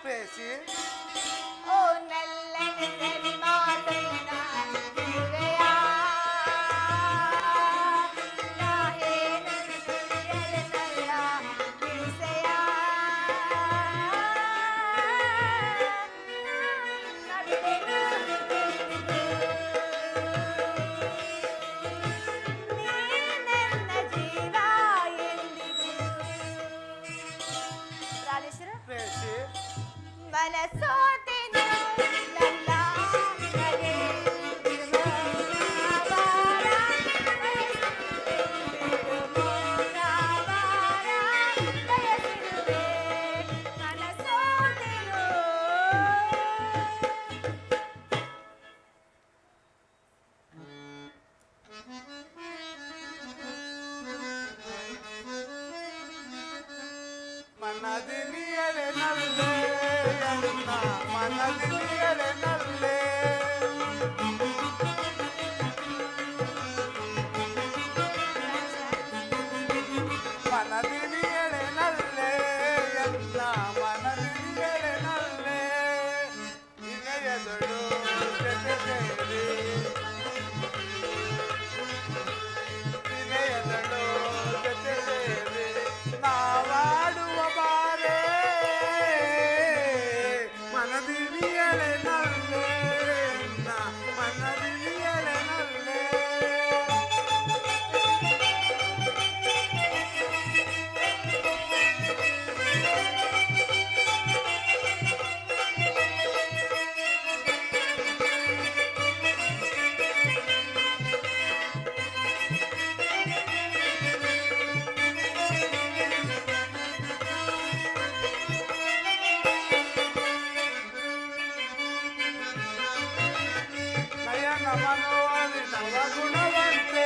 ಪ್ರೇಸಿ ಓ ನಲ್ಲನೆ ಸರಿ ಮಾತನ್ನ ಇರುವೆಯ ನಾ ಏನು ನುಡಿಯಲೆ ನಲ್ಲ ಬಿಡಿಸೆಯ ನಡುವೆನು ನೀ ನನ್ನ ಜೀವ ಎಂದಿಗೂ ಪ್ರಾಣೇಶ್ವರ ಪ್ರೇಸಿ ಮನಸೋತೆನು ನಲ್ಲ ನಗೆ ಬಿಡುಮೋನವಾರ ಬಿಡುಮೋನವಾರ ಬಯಸಿರುವೆ ಮನಸೋತೆನು. ಮನದಿನಿಯಲೆ ನಲ್ಲೆ ಅನ್ನ ಮನದಿನಿಯಲೆ ನಲ್ಲೆ ಮನದಿನಿಯಲೆ ನಲ್ಲೆ ಅನ್ನ ಮನದಿನಿಯಲೆ ನಲ್ಲೆ ನಿನೆಯದಳು ಜೊತೆ ಸೇರಿ ನಿನೆಯದಳು ಜೊತೆ ಸೇರಿ ನಾವಾಡುವ ಬಾರೆ ಮನದಿನಿಯಲೆ ನಲ್ಲೆ ಮನದಿನಿಯಲೆ ನಯನ ಮನೋಹರಿ ನವಗುಣವಂತೆ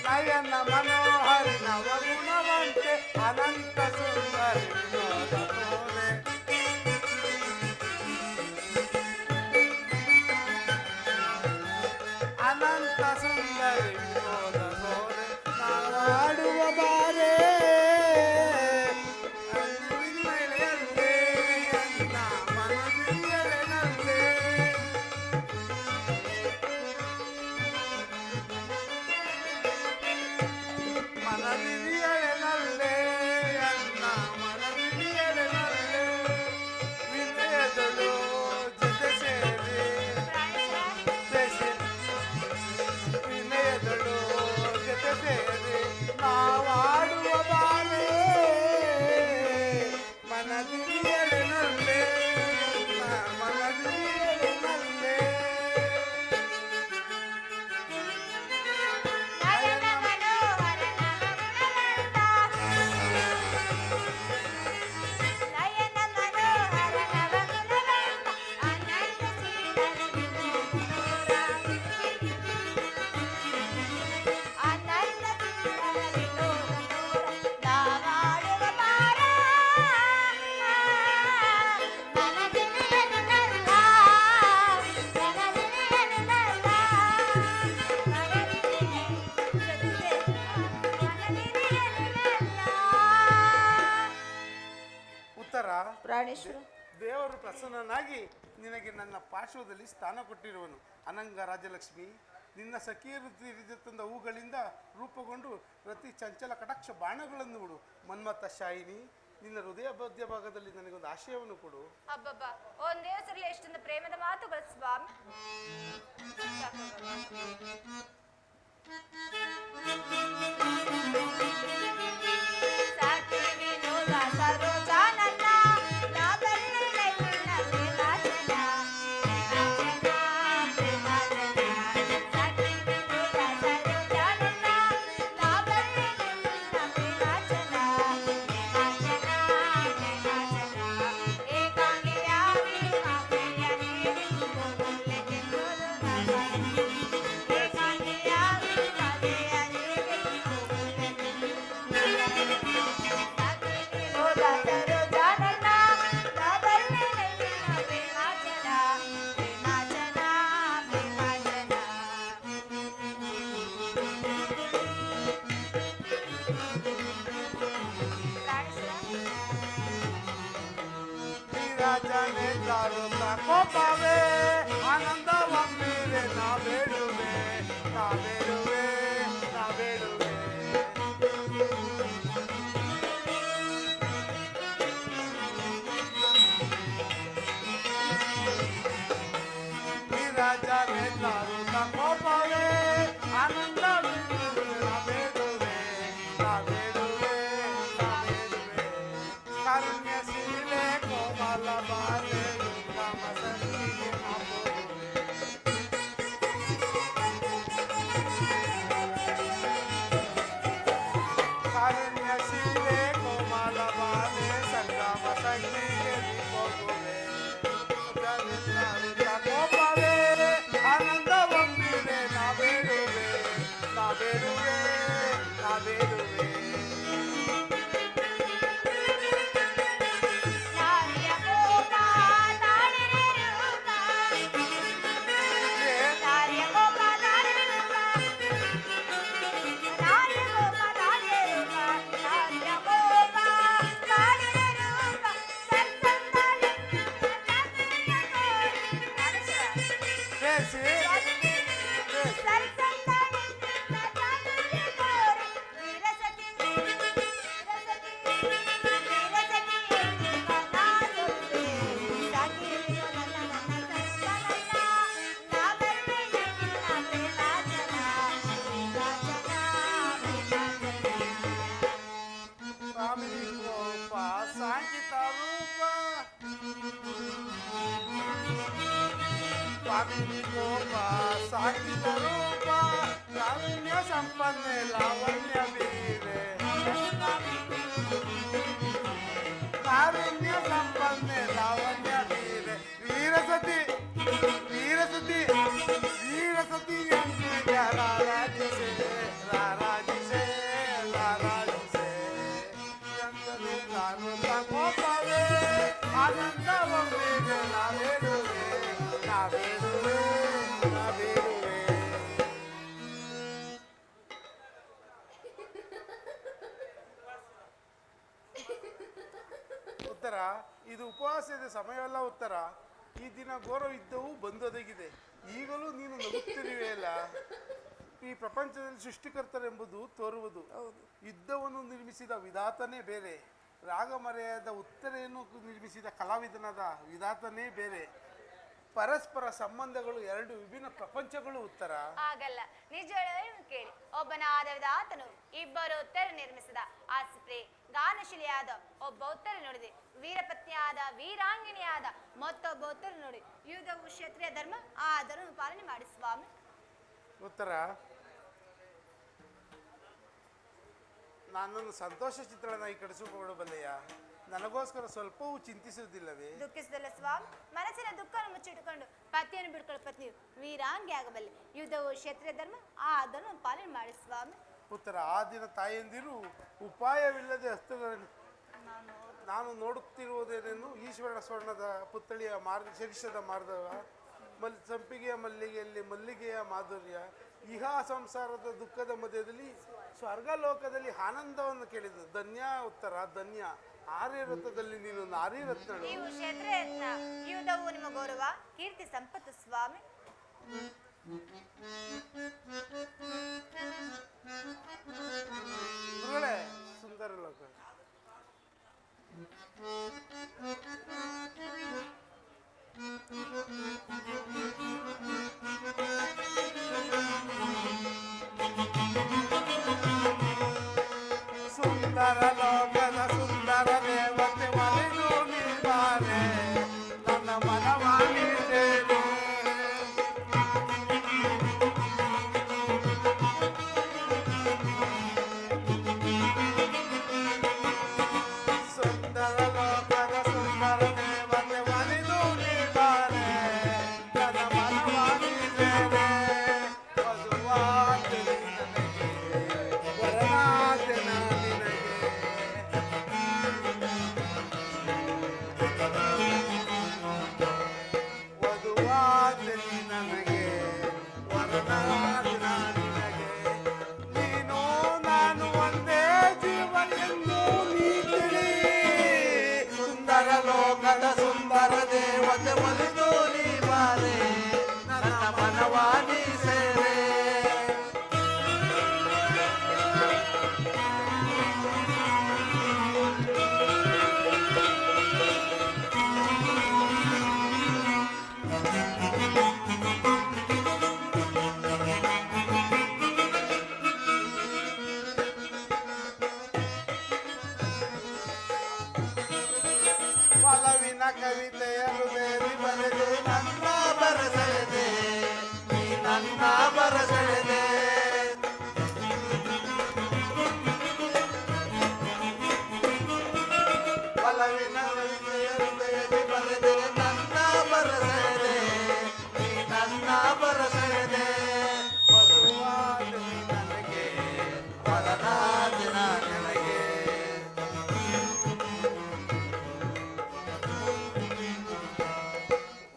ನಯನ ಮನೋಹರಿ ನವಗುಣವಂತೆ ಅನಂತ ಸುಂದರಿ ವಿನೋದ ತೋರೆ ಅನಂತ ಸುಂದರಿ ವಿನೋದ ತೋರೆ ನಾವಾಡುವ ಬಾರೆ ಪ್ರಾಣೇಶ್ವರ, ದೇವರು ಪ್ರಸನ್ನನಾಗಿ ನಿನಗೆ ನನ್ನ ಪಾರ್ಶ್ವದಲ್ಲಿ ಸ್ಥಾನ ಕೊಟ್ಟಿರುವನು. ಅನಂಗ ರಾಜಲಕ್ಷ್ಮಿ, ನಿನ್ನ ಸಖಿಯರು ತಂದ ಹೂಗಳಿಂದ ರೂಪುಗೊಂಡು ಪ್ರತಿ ಚಂಚಲ ಕಟಾಕ್ಷ ಬಾಣಗಳನ್ನು ಬಿಡು. ಮನ್ಮಥ ಶಾಯಿನಿ, ನಿನ್ನ ಹೃದಯ ಮಧ್ಯ ಭಾಗದಲ್ಲಿ ನನಗೊಂದು ಆಶಯವನ್ನು ಕೊಡು. ಅಬ್ಬಬ್ಬ, ಒಂದೇ ಹೆಸರಲ್ಲಿ ಎಷ್ಟೊಂದು ಪ್ರೇಮದ ಮಾತುಗಳು ಸ್ವಾಮಿ. ಕೋಪವೇ ಆನಂದವಮ್ಮಿರೆ ನಾ ಬೇಡುವೆ, ನಾ ಬೇಡುವೆ, ನಾ ಬೇಡುವೆ. ವಿರಾಜನೆ ದಾರುತ ಕೋಪವೇ ಆನಂದವಮ್ಮಿರೆ ನಾ ಬೇಡುವೆ, ನಾ ಬೇಡುವೆ, ನಾ ಬೇಡುವೆ. ಕಾರುಣ್ಯ ಶೀಲೆ ಕೋಮಲ ಬಾಲೆ ಸಾಕಿದ ರೂಪ ಕಾರುಣ್ಯ ಸಂಪನ್ನೆ ಲಾವಣ್ಯ ಬೀರೆ, ಕಾರುಣ್ಯ ಸಂಪನ್ನೆ ಲಾವಣ್ಯ ಬೀರೆ. ವೀರಸತಿ ಆನಂದವೊಮ್ಮೆಗೆ ನಾವೇಡುವೆ ನಾವೇಡುವೆ ನಾವೇಡುವೆ. ಉತ್ತರ, ಇದು ಉಪವಾಸದ ಸಮಯವಲ್ಲ ಉತ್ತರ. ಈ ದಿನ ಘೋರ ಯುದ್ಧವು ಬಂದೊದಗಿದೆ. ಈಗಲೂ ನೀನು ನಗುತ್ತಿರುವೆಯಲ್ಲ. ಈ ಪ್ರಪಂಚದಲ್ಲಿ ಸೃಷ್ಟಿಕರ್ತರೆಂಬುದು ತೋರುವುದು. ಯುದ್ಧವನ್ನು ನಿರ್ಮಿಸಿದ ವಿಧಾತನೇ ಬೇರೆ, ರಾಗಮರೆಯಾದ ಉತ್ತರೆಯನ್ನು ನಿರ್ಮಿಸಿದ ಕಲಾವಿದನಾದ ವಿಧಾತನೇ ಬೇರೆ. ಪರಸ್ಪರ ಸಂಬಂಧಗಳು ಎರಡು ವಿಭಿನ್ನ ಪ್ರಪಂಚಗಳು ಉತ್ತರ. ಆಗಲ್ಲ, ನಿಜ ಕೇಳಿ. ಒಬ್ಬನಾದ ವಿಧಾತನು ಇಬ್ಬರು ಉತ್ತರ ನಿರ್ಮಿಸಿದ. ಆಸ್ಪ್ರೇ ಗಾನಶಿಲೆಯಾದ ಒಬ್ಬ ಉತ್ತರ ನುಡಿದೆ. ವೀರಪತ್ನಿಯಾದ ವೀರಾಂಗಿಣಿಯಾದ ಮತ್ತೊಬ್ಬ ಉತ್ತರ ನುಡಿ. ಯುದ್ಧವು ಕ್ಷತ್ರಿಯ ಧರ್ಮ, ಆ ಧರ್ಮ ಪಾಲನೆ ಮಾಡಿ ಸ್ವಾಮಿ. ಉತ್ತರ, ನನ್ನನ್ನು ಸಂತೋಷ ಚಿತ್ರನಾಗಿ ಕಡಿಸಿಕೊಳ್ಳಬಲ್ಲೆಯ? ನನಗೋಸ್ಕರ ಸ್ವಲ್ಪವೂ ಚಿಂತಿಸುವುದಿಲ್ಲವೇ? ದುಃಖಿಸದಲ್ಲ ಸ್ವಾಮಿ. ಮನಸ್ಸಿನ ದುಃಖವನ್ನು ಮುಚ್ಚಿಟ್ಟುಕೊಂಡು ಪತಿಯನ್ನು ಬಿಡ್ಕೊಳ್ಳೋ ಪತ್ನಿಯು ವೀರಾಂಗಿ ಆಗಬಲ್ಲೆ. ಯುದ್ಧವು ಕ್ಷತ್ರಿಯ ಧರ್ಮ, ಆ ಧರ್ಮ ಪಾಲನೆ ಮಾಡಿ ಸ್ವಾಮಿ. ಉತ್ತರ, ಆ ದಿನ ತಾಯಂದಿರು ಉಪಾಯವಿಲ್ಲದೆ ಹಸ್ತಗಳನ್ನು ನಾನು ನೋಡುತ್ತಿರುವುದೇನೆನ್ನು ಈಶ್ವರನ ಸ್ವರ್ಣದ ಪುತ್ಥಳಿಯ ಶರೀಷದ ಮಾರ್ಧವ ಸಂಪಿಗೆಯ ಮಲ್ಲಿಗೆಯಲ್ಲಿ ಮಲ್ಲಿಗೆಯ ಮಾಧುರ್ಯ. ಇಹ ಸಂಸಾರದ ದುಃಖದ ಮಧ್ಯದಲ್ಲಿ ಸ್ವರ್ಗಲೋಕದಲ್ಲಿ ಆನಂದವನ್ನು ಕೇಳಿದ ಧನ್ಯ. ಉತ್ತರ, ಧನ್ಯ. ಆರ್ಯರತ್ನದಲ್ಲಿ ನೀನು ನಾರಿರತ್ನಳು. ನೀವು ಕ್ಷೇತ್ರಯತ್ನ. ಯುದ್ಧವು ನಿಮ್ಮ ಗೌರವ, ಕೀರ್ತಿ, ಸಂಪತ್ತು ಸ್ವಾಮಿ. ಗುರುಗಳೇ, ಸುಂದರ ಲೋಕ. ಸುಂದರ ಲೋಕದ ಸುಂದರ ದೇವತೆ ಮನೆಗೂ ನೀವಾರೆ, ನನ್ನ ಮನವಾಗಿದ್ದೇನೆ. ಸುಂದರ ಲೋಕದ ಸುಂದರ ದೇವತೆ ಮನೆಗೂ ನೀವಾರೆ, ನನ್ನ ಮನವಾಗಿದ್ದೇನೆ. ವಧುವಾದೆ ನನಗೆ, ವರನಾದೆ ನಿನಗೆ. ವಧುವಾದೆ ನನಗೆ, ವರನಾದೆ ನಿನಗೆ. ನೀನು ನಾನು ಒಂದೇ ಜೀವನೆಂದು ನೀ ತಿಳಿ. ಸುಂದರ ಲೋಕದ ಸುಂದರ ದೇವತೆ ಒಲಿದು ನೀ ಬಾರೆ, ನನ್ನ ಮನವಾದಿ ಸೇರೆ. ಒಲವಿನ ಕವಿತೆಯ ಹೃದಯದಿ ಬರೆದು ನನ್ನ ಬರಸೆಳೆದೆ, ನೀ ನನ್ನ ಬರಸೆಳೆದೆ. ಒಲವಿನ ಕವಿತೆಯ ಹೃದಯದಿ ಬರೆದು ನನ್ನ ಬರಸೆಳೆದೆ, ನೀ ನನ್ನ ಬರಸೆಳೆದೆ. ವಧುವಾದ ನನಗೆ, ವರನಾದ ನನಗೆ.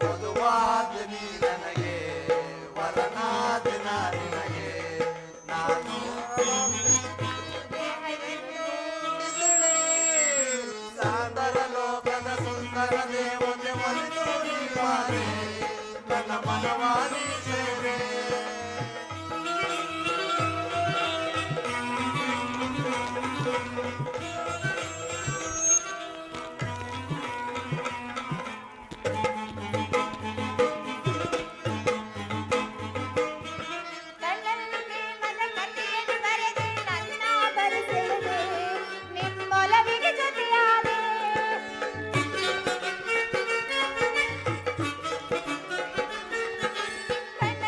ವಧುವಾದ ನನಗೆ, ವರನಾದ ನಿನಗೆ. ನಾನು ಸಾದರ ಲೋಕದ ಸುಂದರ ದೇವತೆ ಒಲಿದು ನೀವಾರೆ, ನನ್ನ ಮನವಾದಿ ಸೇರೆ. ಕಣ್ಣಲ್ಲಿ ಪ್ರೇಮದ ಕಥೆಯನ್ನು ಬರೆದೆ, ನನ್ನ ಬರೆಸೆಳೆದೆ, ನಿಮ್ಮೊಲವಿಗೆ ಜೊತೆಯಾದೆ. ಕಣ್ಣಲ್ಲಿ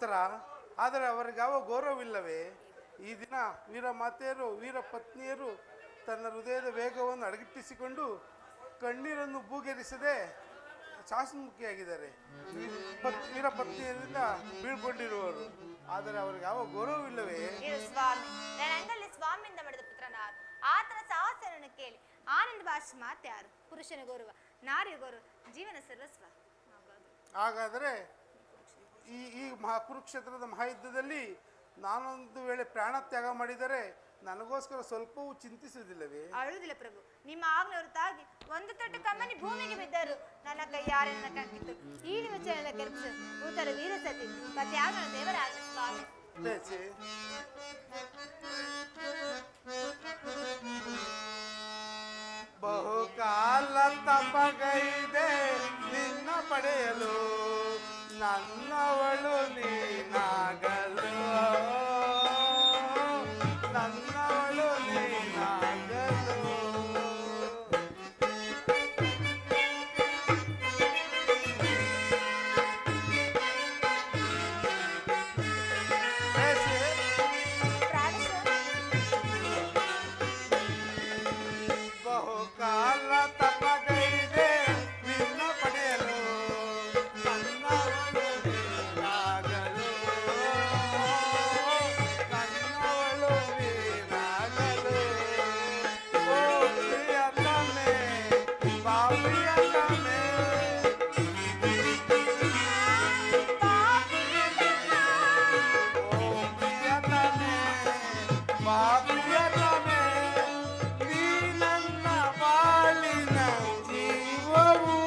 ಪುತ್ರ, ಆದರೆ ಅವರಿಗೆ ಯಾವ ಗೌರವವಿಲ್ಲವೇ? ಈ ದಿನ ವೀರ ಮಾತೆಯರು ವೀರ ಪತ್ನಿಯರು ತನ್ನ ಹೃದಯದ ವೇಗವನ್ನು ಅಡಗಿಟ್ಟಿಸಿಕೊಂಡು ಕಣ್ಣೀರನ್ನು ಬೂಗೆರಿಸದೆ ಶಾಸನಮುಖಿಯಾಗಿದ್ದಾರೆ. ವೀರ ಪತ್ನಿಯರಿಂದ ಬೀಳ್ಕೊಂಡಿರುವರು, ಆದರೆ ಅವರಿಗೆ ಯಾವ ಗೌರವವಿಲ್ಲವೇ? ಇರು ಸ್ವಾಮಿ, ನನ್ನ ಸ್ವಾಮಿಯಿಂದ ಮಾಡಿದ ಪುತ್ರನಾರು, ಆತನ ಸಾಹಸವನ್ನು ಕೇಳಿ ಆನಂದ ಭಾಷೆ ಮಾತ್ಯಾರು? ಪುರುಷನ ಗೌರವ, ನಾರಿಯ ಗೌರವ, ಜೀವನ ಸರ್ವಸ್ವ. ಹಾಗಾದರೆ ಈ ಕುರುಕ್ಷೇತ್ರದ ಮಹಾಯುದ್ಧದಲ್ಲಿ ನಾನೊಂದು ವೇಳೆ ಪ್ರಾಣ ತ್ಯಾಗ ಮಾಡಿದರೆ ನನಗೋಸ್ಕರ ಸ್ವಲ್ಪವೂ ಚಿಂತಿಸುವುದಿಲ್ಲವೇ? ಅಳುವುದಿಲ್ಲ ಪ್ರಭು, ನಿಮ್ಮ ಆಜ್ಞೆ ಹೊರತಾಗಿ ಒಂದು ತೊಟ್ಟು ಕಮ್ಮನಿ ಭೂಮಿಗೆ ಬಿದ್ದರು ನನ್ನ ಕೈ ಯಾರನ್ನ ಕಂಕಿತ್ತು. ಈ ವಿಚಾರ ಕೆರಪಿಸ ಉತ್ತರ ವೀರಸತಿ ಪತ್ಯಾಗಣ ದೇವರಾಜ ಸ್ವಾಮಿ. ಬಹುಕಾಲ ತಪಗೈದೆ ನಿನ್ನ ಪಡೆಯಲು, ನನ್ನವಳು ನೀನಾಗಲು, ನನ್ನವಳು ನೀನಾಗಲು. ಬಹುಕಾಲ ತಪಗೈದೆ ನಿನ್ನ ಪಡೆಯಲು, ನನ್ನವಳು ನೀನಾಗಲು, ನನ್ನವಳು ನೀನಾಗಲು. ಓ ಪ್ರಿಯತಮೆ, ಬಾವಿಯತಮೆ, ಓ ಪ್ರಿಯತಮೆ, ಬಾವಿಯತಮೆ, ನೀ ನನ್ನ ಬಾಳಿನ ಜೀವವು,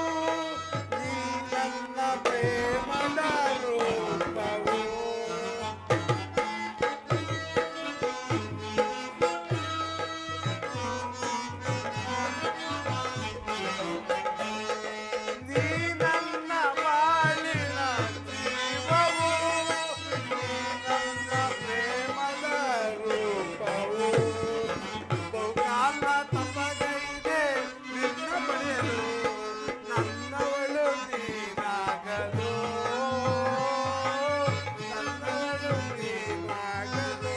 ನೀ ನನ್ನ ಪ್ರೇಮದ ರೂಪವು. ನೀ ನನ್ನ ಬಾಳಿನ ಜೀವವು, ನೀ ನನ್ನ ಪ್ರೇಮದ ರೂಪವು. ಬಹುಕಾಲ ತಪಗೈದೆ ನಿನ್ನ ಪಡೆಯಲು, ನನ್ನವಳು ನೀನಾಗಲು, ನನ್ನವಳು ನೀನಾಗಲು.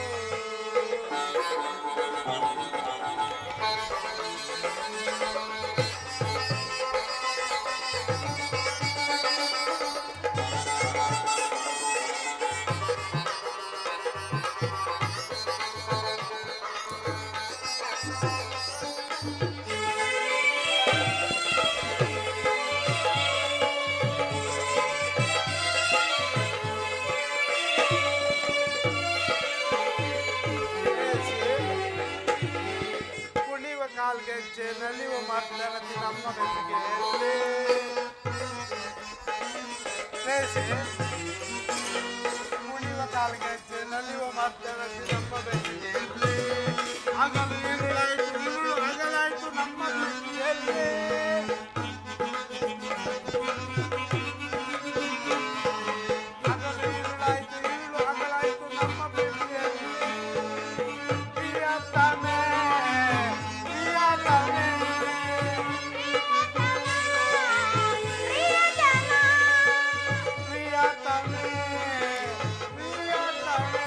ಕುಣಿವ ಕಾಲ್ಗೆಜ್ಜೆ ನಲಿವ ಮರ್ದನತಿ ನಮ್ಮ ಬೆಸಿಗೆಯಲ್ಲಿ, ಕುಣಿವ ಕಾಲ್ಗೆಜ್ಜೆ ನಲಿವ ಮರ್ದನತಿ ನಮ್ಮ ಬೆಸಿಗೆಯಲ್ಲಿ, ಹಗಲು ഇരുಳಾಯ್ತು ഇരുಳು ಹಗಲಾಯ್ತು ನಮ್ಮ ಬೆಸಿಗೆಯಲ್ಲಿ. ಹಗಲು ഇരുಳಾಯ್ತು ഇരുಳು ಹಗಲಾಯ್ತು ನಮ್ಮ ಬೆಸಿಗೆಯಲ್ಲಿ. ಪ್ರಿಯತಮೆ, ಪ್ರಿಯತಮೆ, ಪ್ರಿಯತಮೆ, ಪ್ರಿಯತಮೆ,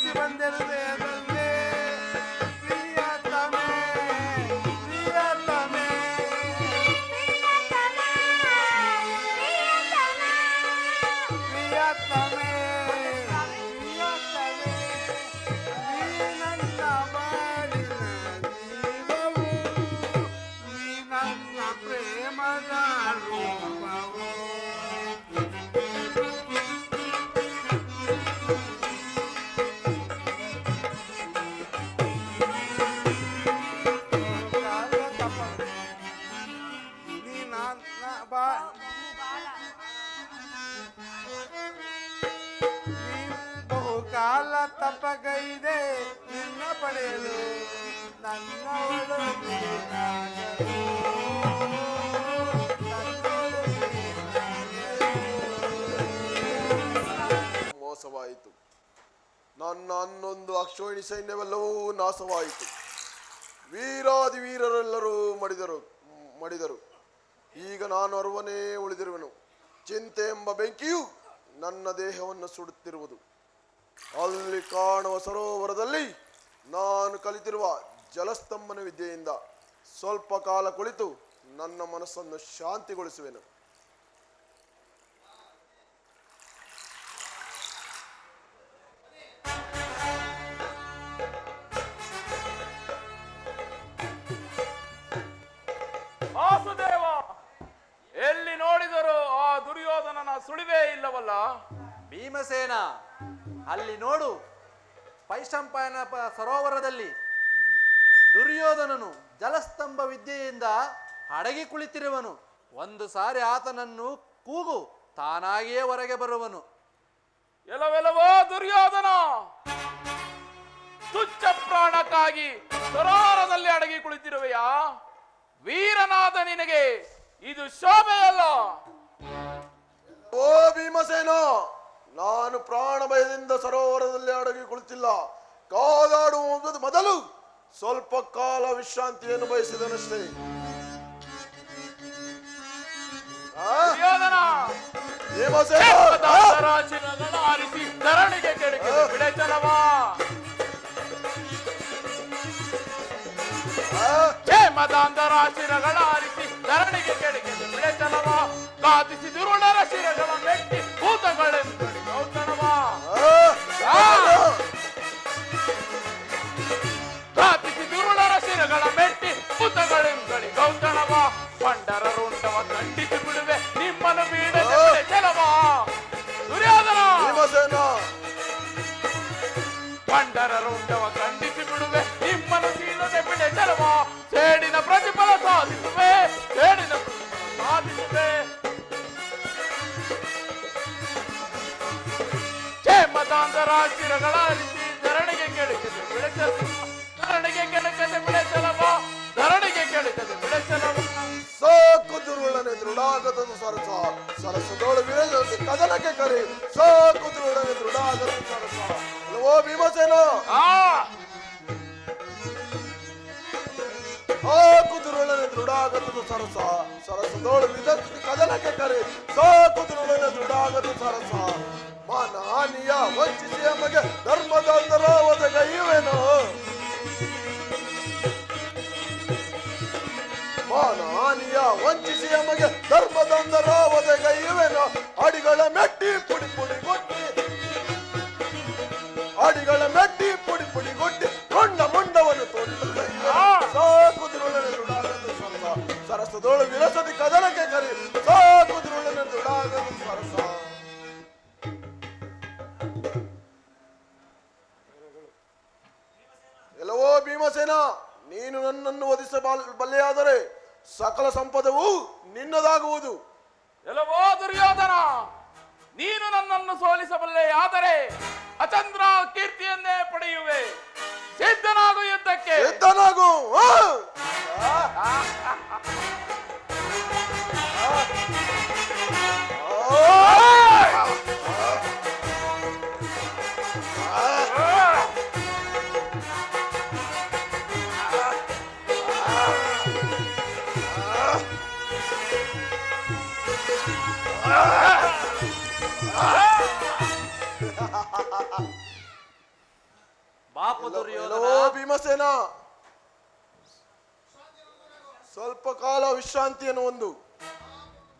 ನಾಚಿ ಬಂದೆ ಹೃದಯದಲ್ಲಿ ಪ್ರಿಯತಮೆ ಪ್ರಿಯತಮೆ ಪ್ರಿಯತಮೆ ಪ್ರಿಯತಮೆ ನೀ ನನ್ನ ಬಾಳಿನ ಜೀವವು ನೀ ನನ್ನ ಪ್ರೇಮದ ರೂಪವು ಬಹುಕಾಲ ತಪಗೈದೆ ನಿನ್ನ ಪಡೆಯಲು ನನ್ನವಳು ನೀನಾಗಲು. ನನ್ನವಳು ನೀನಾಗಲು. ಮೋಸವಾಯಿತು. ನನ್ನ 11 ಅಕ್ಷೋಹಿಣಿ ಸೈನ್ಯವೆಲ್ಲವೂ ನಾಶವಾಯಿತು. ವೀರಾದಿ ವೀರರೆಲ್ಲರೂ ಮಡಿದರು. ಈಗ ನಾನು ಅರುವನೇ ಉಳಿದಿರುವೆನು. ಚಿಂತೆ ಎಂಬ ಬೆಂಕಿಯು ನನ್ನ ದೇಹವನ್ನು ಸುಡುತ್ತಿರುವುದು. ಅಲ್ಲಿ ಕಾಣುವ ಸರೋವರದಲ್ಲಿ ನಾನು ಕಲಿತಿರುವ ಜಲಸ್ತಂಭನ ವಿದ್ಯೆಯಿಂದ ಸ್ವಲ್ಪ ಕಾಲ ಕುಳಿತು ನನ್ನ ಮನಸ್ಸನ್ನು ಶಾಂತಿಗೊಳಿಸುವೆನು. ವಾಸುದೇವ, ಎಲ್ಲಿ ನೋಡಿದರೂ ಆ ದುರ್ಯೋಧನನ ಸುಳಿವೇ ಇಲ್ಲವಲ್ಲ. ಭೀಮಸೇನ, ಅಲ್ಲಿ ನೋಡು, ಪೈಶಂಪಾಯನ ಸರೋವರದಲ್ಲಿ ದುರ್ಯೋಧನನು ಜಲಸ್ತಂಭ ವಿದ್ಯೆಯಿಂದ ಅಡಗಿ ಕುಳಿತಿರುವನು. ಒಂದು ಸಾರಿ ಆತನನ್ನು ಕೂಗು, ತಾನಾಗಿಯೇ ಹೊರಗೆ ಬರುವನು. ಎಲವೆಲವೋ ದುರ್ಯೋಧನ, ತುಚ್ಛ ಪ್ರಾಣಕ್ಕಾಗಿ ಸರೋವರದಲ್ಲಿ ಅಡಗಿ ಕುಳಿತಿರುವೆಯಾ? ವೀರನಾದ ನಿನಗೆ ಇದು ಶೋಭೆಯಲ್ಲ. ಓ ಭೀಮಸೇನ, ನಾನು ಪ್ರಾಣ ಭಯದಿಂದ ಸರೋವರದಲ್ಲಿ ಅಡಗಿ ಕುಳಿತಿಲ್ಲ. ಕಾದಾಡುವ ಮೊದಲು ಸ್ವಲ್ಪ ಕಾಲ ವಿಶ್ರಾಂತಿಯನ್ನು ಬಯಸಿದನಷ್ಟೇ. ದುರ್ಯೋಧನ, ಆರಿಸಿ ಧರಣಿಗೆ ಕೆಡಕಿದ ಬಿಡೆತನವಾ? ಕ್ಷೇಮದಾಂತರ ಶಿರಗಳ ಆರಿಸಿ ಧರಣಿಗೆ ಕೆಡಕಿದ ಬಿಡೆತನವಾ? ಕಾದಿಸಿ ದುರುಳರ ಶಿರಗಳ ಮೆಟ್ಟಿ ಭೂತಗಳೆಂದು ಗೌತಣವಾ? ಕಾದಿಸಿ ದುರುಳರ ಶಿರಗಳ ಮೆಟ್ಟಿ ಭೂತಗಳೆಂದು ಗೌತಣವಾ? ಪಂಡರ ರುಂಡವ ಖಂಡಿಸಿ ಬಿಡುವೆ ನಿಮ್ಮನ್ನು ಬೀಡದೆ ಚಲವಾ? ದುರ್ಯೋಧನ, ಪಂಡರ ರುಂಡವ ಖಂಡಿಸಿ ಬಿಡುವೆ ನಿಮ್ಮನ್ನು ಬೀಳದೆ ಬಿಡೆ ಚಲವಾ? ಸೇಡಿನ ಪ್ರತಿಫಲ ಸಾಧಿಸುವೆ, ಸೇಡಿನ ಪ್ರತಿಫಲ ಸಾಧಿಸುವೆ. ಕ್ಷೇಮದಾಂತರ ಶಿರಗಳ ಅರಿಸಿ ಧರಣಿಗೆ ಕೆಡಕದೆ ಬಿಳೆಚಲ, ಧರಣಿಗೆ ಕೆಡಕದೆ ಬಿಳೆಚಲವಾ? ಧರಣಿಗೆ ಕೆಡಕದೆ ಬಿಳೆಚಲವ? ಸಾಕು ದುರುಳನೆ ದೃಢಾಗತದ ಸರಸ, ಸರಸದೋಳು ವಿರಜಿ ಕದನಕ್ಕೆ ಕರೆ. ಸಾಕು ದುರುಳನೆ ದೃಢಾಗತ ಸರಸ. ಓ ಭೀಮಸೇನ, ಸಾಕು ದುರುಳನೆ ದೃಢಾಗತದ ಸರಸ, ಸರಸದೋಳು ವಿರಜಿ ಕದನಕ್ಕೆ ಕರೆ. ಸಾಕು ದುರುಳನೆ ದೃಢಾಗತ ಸರಸ. ಮಾನಹಾನಿಯ ವಂಚಿಸಿ ನಮಗೆ ಧರ್ಮದಂತರ ಒದಗೈಯುವೆನು. ಮಾನಹಾನಿಯ ವಂಚಿಸಿ ನಮಗೆ ಧರ್ಮದಂತರ ಒದಗೈಯುವೆನು. ಅಡಿಗಳ ಮೆಟ್ಟಿ ಪುಡಿ ಪುಡಿ ಕೊಟ್ಟಿ, ಅಡಿಗಳ ಮೆಟ್ಟಿ ಪುಡಿ ಪುಡಿ ಕೊಟ್ಟಿ ಕೊಂಡ ಮುಂಡವನ್ನು ತೊಂದು ಸಾಕುದಿರುಳನೆ ದೃಢಾಗದ ಸರಸ, ಸರಸದೋಳು ವಿರಸದಿ ಕದನಕ್ಕೆ ಕರಿ. ಸಾಕುದಿರುಳನೆ ದೃಢಾಗದ ಸರಸ. ಎಲ್ಲವೋ ಭೀಮಸೇನ, ನೀನು ನನ್ನನ್ನು ವಧಿಸಬಲ್ಲೆಯಾದರೆ ಸಕಲ ಸಂಪದವು ನಿನ್ನದಾಗುವುದು. ಎಲ್ಲವೋ ದುರ್ಯೋಧನ, ನೀನು ನನ್ನನ್ನು ಸೋಲಿಸಬಲ್ಲೆಯಾದರೆ ಅಚಂದ್ರ ಕೀರ್ತಿಯನ್ನೇ ಪಡೆಯುವೆ. ಸಿದ್ಧನಾಗು ಯುದ್ಧಕ್ಕೆ. ಸಿದ್ಧನಾಗು. ಬಾಪು ಎಲ್ಲೋ ದುರ್ಯೋಧನ ಭೀಮಸೇನ, ಸ್ವಲ್ಪ ಕಾಲ ವಿಶ್ರಾಂತಿಯನ್ನು ಹೊಂದು.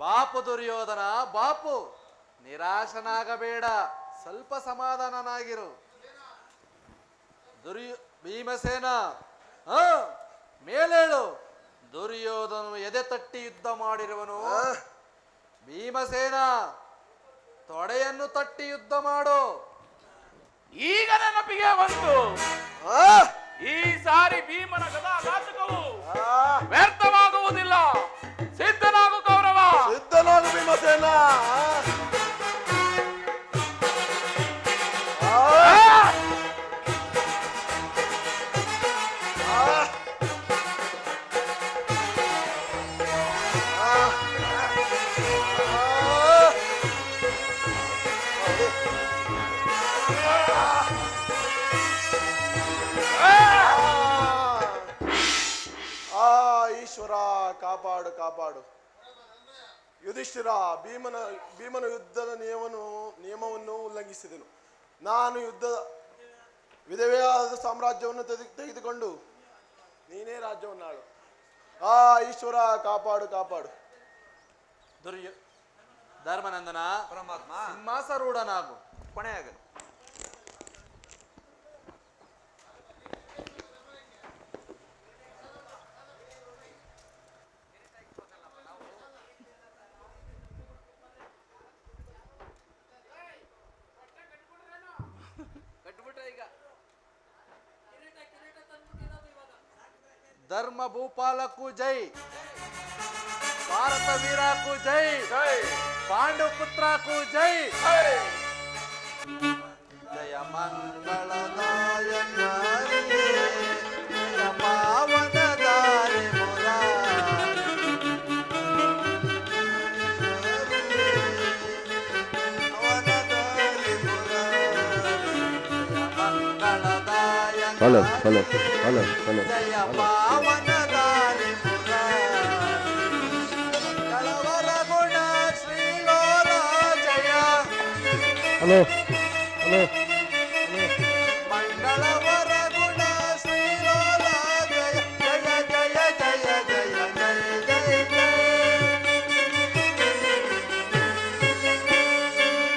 ಬಾಪು ದುರ್ಯೋಧನ ಬಾಪು, ನಿರಾಶನಾಗಬೇಡ, ಸ್ವಲ್ಪ ಸಮಾಧಾನನಾಗಿರು. ಭೀಮಸೇನ, ಹ ಮೇಲೇಳು. ದುರ್ಯೋಧನು ಎದೆ ತಟ್ಟಿ ಯುದ್ಧ ಮಾಡಿರುವನು. ಭೀಮಸೇನ, ತೊಡೆಯನ್ನು ತಟ್ಟಿ ಯುದ್ಧ ಮಾಡು. ಈಗ ನೆನಪಿಗೆ ಬಂತು, ಈ ಸಾರಿ ಭೀಮನ ಗದಾಘಾತಕವು ವ್ಯರ್ಥವಾಗುವುದಿಲ್ಲ. ಸಿದ್ಧನಾಗು ಕೌರವ, ಸಿದ್ಧನಾಗು ಭೀಮಸೇನ. ಈಶ್ವರ ಕಾಪಾಡು ಕಾಪಾಡು. ಯುಧಿಷ್ಠಿರ, ಭೀಮನ ಯುದ್ಧದ ನಿಯಮವನ್ನು ಉಲ್ಲಂಘಿಸಿದನು. ನಾನು ಯುದ್ಧದ ವಿಧವೆಯಾದ ಸಾಮ್ರಾಜ್ಯವನ್ನು ತೆಗೆದುಕೊಂಡು ನೀನೇ ರಾಜ್ಯವನ್ನಾಳು. ಈಶ್ವರ ಕಾಪಾಡು ಕಾಪಾಡು. ಧರ್ಮನಂದನ, ಪರಮಾತ್ಮ ಸಿಂಹಾಸರೂಢನಾಗು. ಕೊನೆಯಾಗಲಿ. ಧರ್ಮ ಭೂಪಾಲಕ್ಕೂ ಜೈ, ಭಾರತ ವೀರಕ್ಕೂ ಜೈ, ಪಾಂಡು ಪುತ್ರಕ್ಕೂ ಜೈ. ಜಯ ಮಂಗಳದಾಯಕ ಜಯ ಪಾವನದಾರಿ ಹಲೋ ಹಲೋ ಹಲೋ ಹಲೋ ಜಯ ಪಾವನದಾರಿ ಕಳವರ ಗುಣ ಶ್ರೀಲೋಲ ಜಯ. ಹಲೋ ಹಲೋ ಮಂಗಳವರ ಗುಣ ಶ್ರೀಲೋಲ ಜಯ ಜಯ ಜಯ ಜಯ ಜಯ ಜಯ ಜಯ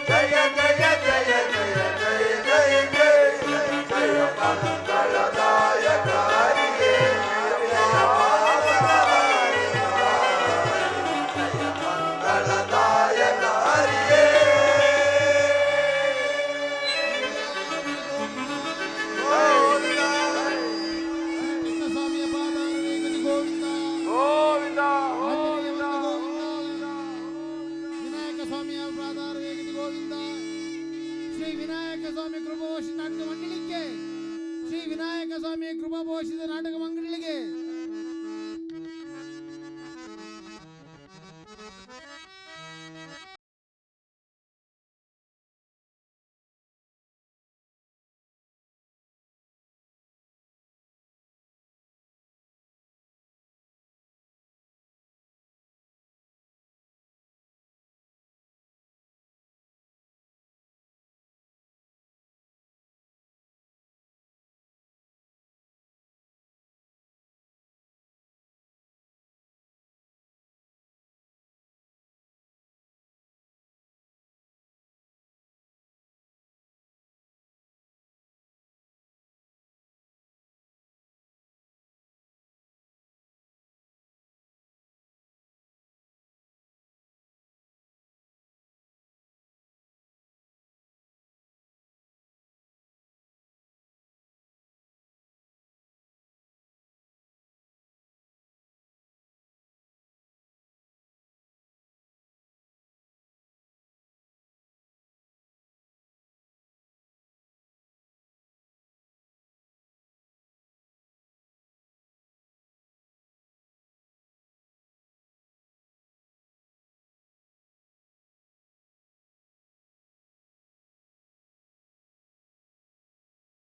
ಜಯ ಜಯ ಜಯ ಜಯ ಜಯ ಜಯ ಜಯ ಮಂಗಳದಾಯಕಾರಿಯೇ ಮಂಗಳದಾಯಕಾರಿಯೇ. ಕೃಷ್ಣಸ್ವಾಮಿಯ ಪಾದಾರವಿಂದಕ್ಕೆ ಗೋವಿಂದ ಗೋವಿಂದ ಗೋವಿಂದ. ವಿನಾಯಕ ಸ್ವಾಮಿಯ ಪಾದಾರವಿಂದಕ್ಕೆ ಗೋವಿಂದ. ಶ್ರೀ ವಿನಾಯಕ ಸ್ವಾಮಿ ಕೃಪಾಭೂಷಿತ ನಾಟಕ ಮಂಡಳಿಗೆ, ಶ್ರೀ ವಿನಾಯಕ ಸ್ವಾಮಿ ಕೃಪಾಭೂಷಿತ ನಾಟಕ ಮಂಡಳಿಗೆ